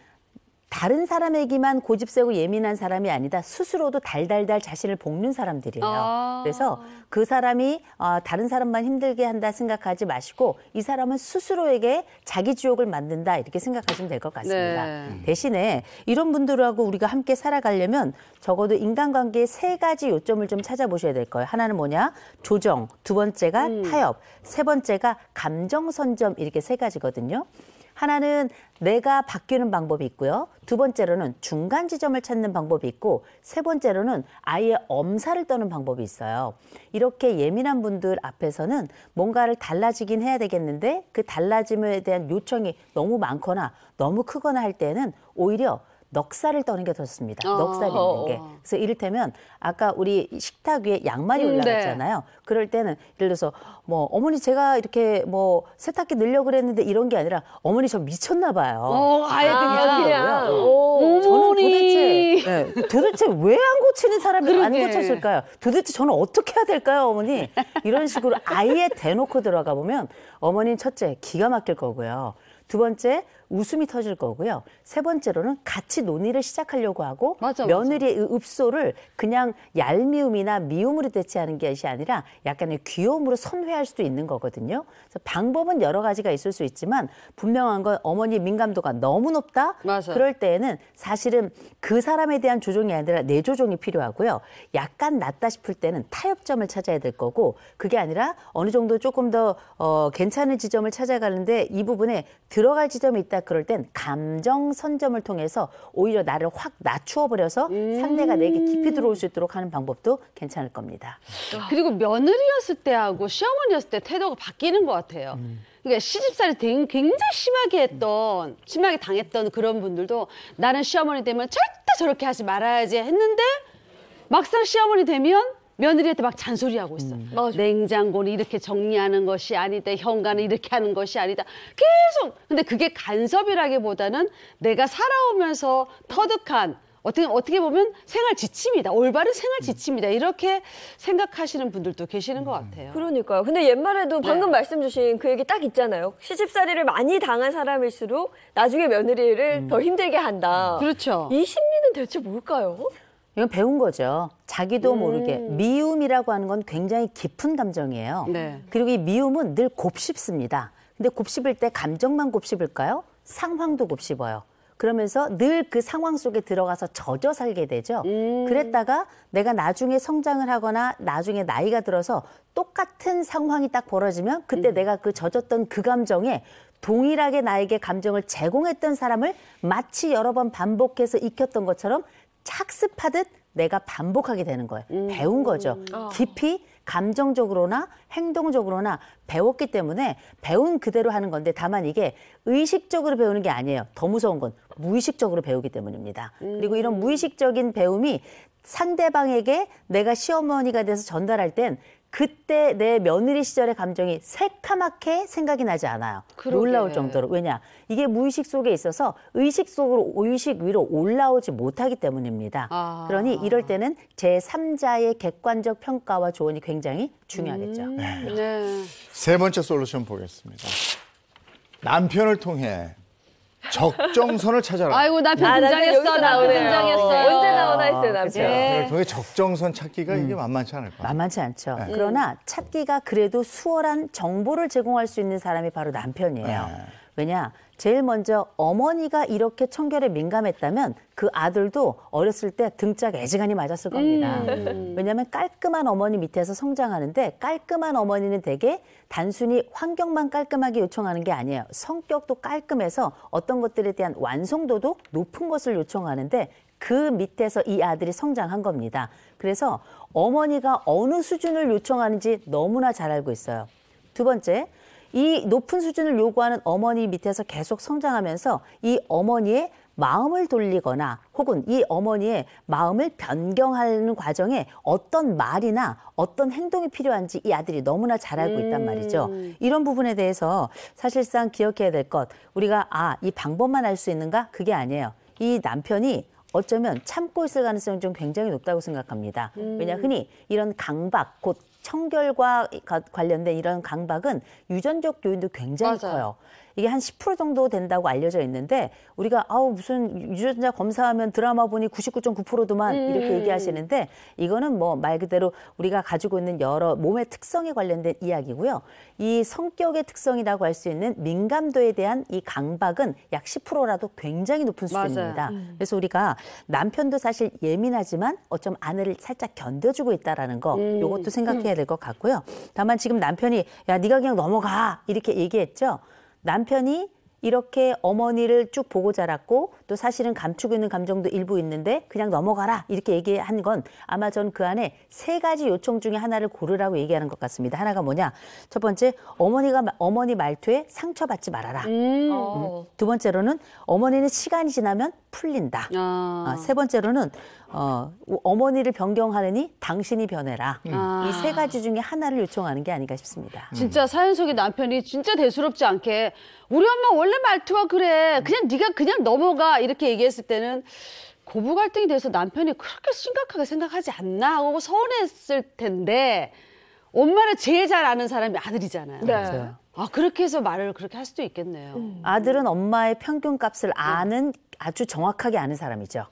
다른 사람에게만 고집세고 예민한 사람이 아니다. 스스로도 달달달 자신을 볶는 사람들이에요. 그래서 그 사람이 다른 사람만 힘들게 한다 생각하지 마시고 이 사람은 스스로에게 자기 지옥을 만든다 이렇게 생각하시면 될 것 같습니다. 대신에 이런 분들하고 우리가 함께 살아가려면 적어도 인간관계의 3가지 요점을 좀 찾아보셔야 될 거예요. 하나는 뭐냐? 조정, 두 번째가 타협, 세 번째가 감정선점 이렇게 3가지거든요. 하나는 내가 바뀌는 방법이 있고요. 두 번째로는 중간 지점을 찾는 방법이 있고 세 번째로는 아예 엄살을 떠는 방법이 있어요. 이렇게 예민한 분들 앞에서는 뭔가를 달라지긴 해야 되겠는데 그 달라짐에 대한 요청이 너무 많거나 너무 크거나 할 때는 오히려 넉살을 떠는 게 더 좋습니다. 넉살이 있는 게. 그래서 이를테면 아까 우리 식탁 위에 양말이 올라갔잖아요. 그럴 때는 예를 들어서 뭐 어머니 제가 이렇게 뭐 세탁기 넣으려고 그랬는데 이런 게 아니라 어머니 저 미쳤나 봐요. 아예 그냥. 저는 도대체 왜 안 고치는 사람이 안 고쳤을까요? 도대체 저는 어떻게 해야 될까요, 어머니? 이런 식으로 아예 대놓고 들어가 보면 어머니는 첫째 기가 막힐 거고요. 두 번째 웃음이 터질 거고요. 세 번째로는 같이 논의를 시작하려고 하고 며느리의 읍소를 그냥 얄미움이나 미움으로 대체하는 것이 아니라 약간의 귀여움으로 선회할 수도 있는 거거든요. 그래서 방법은 여러 가지가 있을 수 있지만 분명한 건 어머니 민감도가 너무 높다? 그럴 때에는 사실은 그 사람에 대한 조정이 아니라 내 조정이 필요하고요. 약간 낮다 싶을 때는 타협점을 찾아야 될 거고 그게 아니라 어느 정도 조금 더 괜찮은 지점을 찾아가는데 이 부분에 들어갈 지점이 있다. 그럴 땐 감정 선점을 통해서 오히려 나를 확 낮추어 버려서 상대가 내게 깊이 들어올 수 있도록 하는 방법도 괜찮을 겁니다. 그리고 며느리였을 때하고 시어머니였을 때 태도가 바뀌는 것 같아요. 그러니까 시집살이 굉장히 심하게 당했던 그런 분들도 나는 시어머니 되면 절대 저렇게 하지 말아야지 했는데 막상 시어머니 되면 며느리한테 막 잔소리하고 있어. 냉장고는 이렇게 정리하는 것이 아니다. 현관은 이렇게 하는 것이 아니다. 계속. 근데 그게 간섭이라기보다는 내가 살아오면서 터득한 어떻게 보면 생활 지침이다. 올바른 생활 지침이다. 이렇게 생각하시는 분들도 계시는 것 같아요. 그러니까요. 근데 옛말에도 방금 말씀 주신 그 얘기 딱 있잖아요. 시집살이를 많이 당한 사람일수록 나중에 며느리를 더 힘들게 한다. 그렇죠. 이 심리는 대체 뭘까요? 이건 배운 거죠. 자기도 모르게. 미움이라고 하는 건 굉장히 깊은 감정이에요. 그리고 이 미움은 늘 곱씹습니다. 근데 곱씹을 때 감정만 곱씹을까요? 상황도 곱씹어요. 그러면서 늘 그 상황 속에 들어가서 젖어 살게 되죠. 그랬다가 내가 나중에 성장을 하거나 나중에 나이가 들어서 똑같은 상황이 딱 벌어지면 그때 내가 그 젖었던 그 감정에 동일하게 나에게 감정을 제공했던 사람을 마치 여러 번 반복해서 익혔던 것처럼 학습하듯 내가 반복하게 되는 거예요. 배운 거죠. 깊이 감정적으로나 행동적으로나 배웠기 때문에 배운 그대로 하는 건데 다만 이게 의식적으로 배우는 게 아니에요. 더 무서운 건 무의식적으로 배우기 때문입니다. 그리고 이런 무의식적인 배움이 상대방에게 내가 시어머니가 돼서 전달할 땐 그때 내 며느리 시절의 감정이 새카맣게 생각이 나지 않아요. 놀라울 정도로. 왜냐? 이게 무의식 속에 있어서 의식 위로 올라오지 못하기 때문입니다. 그러니 이럴 때는 제3자의 객관적 평가와 조언이 굉장히 중요하겠죠. 세 번째 솔루션 보겠습니다. 남편을 통해 적정선을 찾아라. 아이고 남편 등장했어. 남편 등장했어요. 언제 나오나 했어요 남편. 네. 그게 적정선 찾기가 이게 만만치 않을 거예요. 만만치 않죠. 그러나 찾기가 그래도 수월한 정보를 제공할 수 있는 사람이 바로 남편이에요. 왜냐? 제일 먼저 어머니가 이렇게 청결에 민감했다면 그 아들도 어렸을 때 등짝 애지간히 맞았을 겁니다. 왜냐하면 깔끔한 어머니 밑에서 성장하는데 깔끔한 어머니는 대개 단순히 환경만 깔끔하게 요청하는 게 아니에요. 성격도 깔끔해서 어떤 것들에 대한 완성도도 높은 것을 요청하는데 그 밑에서 이 아들이 성장한 겁니다. 그래서 어머니가 어느 수준을 요청하는지 너무나 잘 알고 있어요. 두 번째, 이 높은 수준을 요구하는 어머니 밑에서 계속 성장하면서 이 어머니의 마음을 돌리거나 혹은 이 어머니의 마음을 변경하는 과정에 어떤 말이나 어떤 행동이 필요한지 이 아들이 너무나 잘 알고 있단 말이죠. 이런 부분에 대해서 사실상 기억해야 될 것, 우리가 이 방법만 알 수 있는가? 그게 아니에요. 이 남편이 어쩌면 참고 있을 가능성이 좀 굉장히 높다고 생각합니다. 왜냐, 흔히 이런 강박, 곧 청결과 관련된 이런 강박은 유전적 요인도 굉장히 커요. 이게 한 10% 정도 된다고 알려져 있는데 우리가 무슨 유전자 검사하면 드라마 보니 99.9%도만 이렇게 얘기하시는데 이거는 뭐 말 그대로 우리가 가지고 있는 여러 몸의 특성에 관련된 이야기고요. 이 성격의 특성이라고 할 수 있는 민감도에 대한 이 강박은 약 10%라도 굉장히 높은 수준입니다. 그래서 우리가 남편도 사실 예민하지만 어쩜 아내를 살짝 견뎌주고 있다라는 거 이것도 생각해야 될 것 같고요. 다만 지금 남편이 야 네가 그냥 넘어가 이렇게 얘기했죠. 남편이 이렇게 어머니를 쭉 보고 자랐고 또 사실은 감추고 있는 감정도 일부 있는데 그냥 넘어가라 이렇게 얘기한 건 아마 전 그 안에 3가지 요청 중에 하나를 고르라고 얘기하는 것 같습니다. 하나가 뭐냐? 첫 번째, 어머니 말투에 상처받지 말아라. 두 번째로는 어머니는 시간이 지나면 풀린다. 세 번째로는 어머니를 변경하느니 당신이 변해라. 이 3가지 중에 하나를 요청하는 게 아닌가 싶습니다. 진짜 사연 속의 남편이 진짜 대수롭지 않게 우리 엄마 원래 말투가 그래. 그냥 네가 그냥 넘어가 이렇게 얘기했을 때는 고부 갈등이 돼서 남편이 그렇게 심각하게 생각하지 않나 하고 서운했을 텐데 엄마를 제일 잘 아는 사람이 아들이잖아요. 네. 맞아요. 그렇게 해서 말을 그렇게 할 수도 있겠네요. 아들은 엄마의 평균값을 아는 아주 정확하게 아는 사람이죠.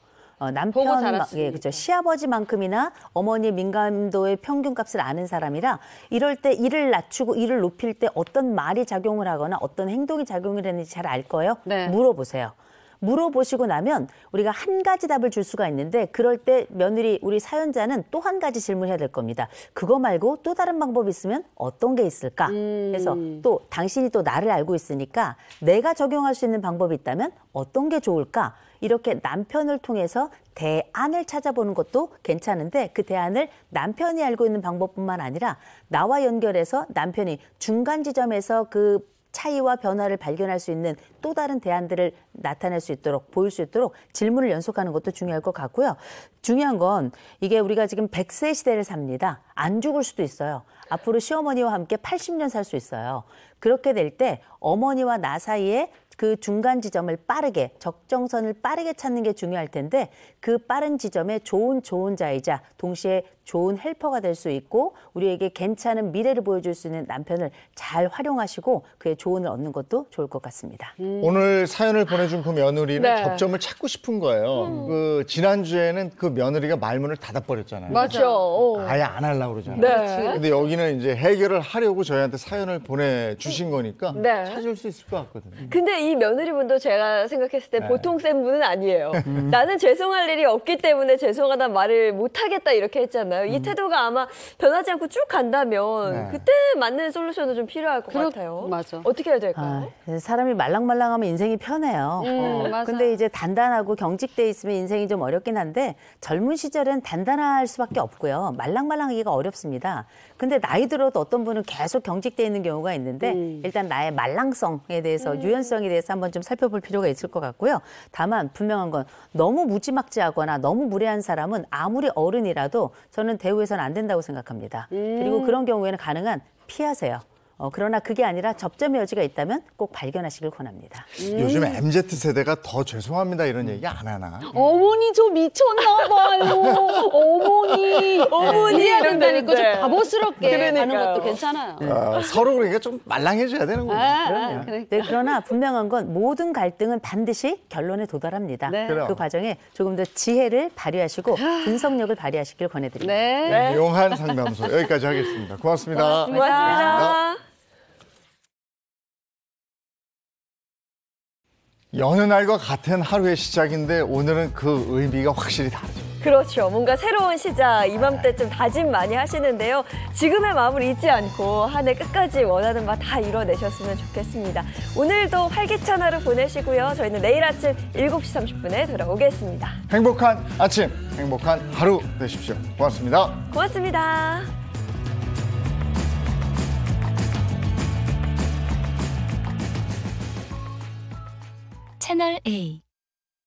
남편, 그렇죠. 시아버지만큼이나 어머니의 민감도의 평균값을 아는 사람이라 이럴 때 이를 낮추고 이를 높일 때 어떤 말이 작용을 하거나 어떤 행동이 작용을 했는지 잘 알 거예요. 네. 물어보세요. 물어보시고 나면 우리가 한 가지 답을 줄 수가 있는데 그럴 때 며느리 우리 사연자는 또 한 가지 질문해야 될 겁니다. 그거 말고 또 다른 방법이 있으면 어떤 게 있을까? 그래서 또 당신이 또 나를 알고 있으니까 내가 적용할 수 있는 방법이 있다면 어떤 게 좋을까? 이렇게 남편을 통해서 대안을 찾아보는 것도 괜찮은데 그 대안을 남편이 알고 있는 방법뿐만 아니라 나와 연결해서 남편이 중간 지점에서 그 차이와 변화를 발견할 수 있는 또 다른 대안들을 나타낼 수 있도록 보일 수 있도록 질문을 연속하는 것도 중요할 것 같고요. 중요한 건 이게 우리가 지금 100세 시대를 삽니다. 안 죽을 수도 있어요. 앞으로 시어머니와 함께 80년 살 수 있어요. 그렇게 될 때 어머니와 나 사이에 그 중간 지점을 빠르게 적정선을 빠르게 찾는 게 중요할 텐데 그 빠른 지점에 좋은 조언자이자 동시에 좋은 헬퍼가 될 수 있고 우리에게 괜찮은 미래를 보여줄 수 있는 남편을 잘 활용하시고 그의 조언을 얻는 것도 좋을 것 같습니다. 오늘 사연을 보내준 그 며느리는 네. 접점을 찾고 싶은 거예요. 그 지난주에는 그 며느리가 말문을 닫아버렸잖아요. 맞죠. 아예 안 하려고 그러잖아요. 네. 근데 여기는 이제 해결을 하려고 저희한테 사연을 보내주신 거니까 네. 찾을 수 있을 것 같거든요. 근데 이 며느리분도 제가 생각했을 때 네. 보통 센 분은 아니에요. 나는 죄송할 일이 없기 때문에 죄송하다는 말을 못하겠다 이렇게 했잖아요. 이 태도가 아마 변하지 않고 쭉 간다면 네. 그때 맞는 솔루션도 좀 필요할 것 같아요. 맞아. 어떻게 해야 될까요? 사람이 말랑말랑하면 인생이 편해요. 맞아. 근데 이제 단단하고 경직돼 있으면 인생이 좀 어렵긴 한데 젊은 시절엔 단단할 수밖에 없고요. 말랑말랑하기가 어렵습니다. 근데 나이 들어도 어떤 분은 계속 경직돼 있는 경우가 있는데 일단 나의 말랑성에 대해서 유연성에 대해서 한번 좀 살펴볼 필요가 있을 것 같고요. 다만 분명한 건 너무 무지막지하거나 너무 무례한 사람은 아무리 어른이라도 저는 대우해서는 안 된다고 생각합니다. 그리고 그런 경우에는 가능한 피하세요. 그러나 그게 아니라 접점의 여지가 있다면 꼭 발견하시길 권합니다. 요즘 MZ세대가 더 죄송합니다 이런 얘기 안 하나? 어머니 저 미쳤나 봐요. 어머니 이래야 된다니까 좀 바보스럽게 하는 것도 괜찮아요. 서로 그러니까 좀 말랑해져야 되는 거예요. 네, 그러나 분명한 건 모든 갈등은 반드시 결론에 도달합니다. 네. 그 과정에 조금 더 지혜를 발휘하시고 분석력을 발휘하시길 권해드립니다. 네. 유용한 상담소 여기까지 하겠습니다. 고맙습니다. 고맙습니다. 여느 날과 같은 하루의 시작인데 오늘은 그 의미가 확실히 다르죠. 그렇죠. 뭔가 새로운 시작, 이맘때쯤 다짐 많이 하시는데요. 지금의 마음을 잊지 않고 한 해 끝까지 원하는 바 다 이뤄내셨으면 좋겠습니다. 오늘도 활기찬 하루 보내시고요. 저희는 내일 아침 7시 30분에 돌아오겠습니다. 행복한 아침, 행복한 하루 되십시오. 고맙습니다. 고맙습니다. 채널 A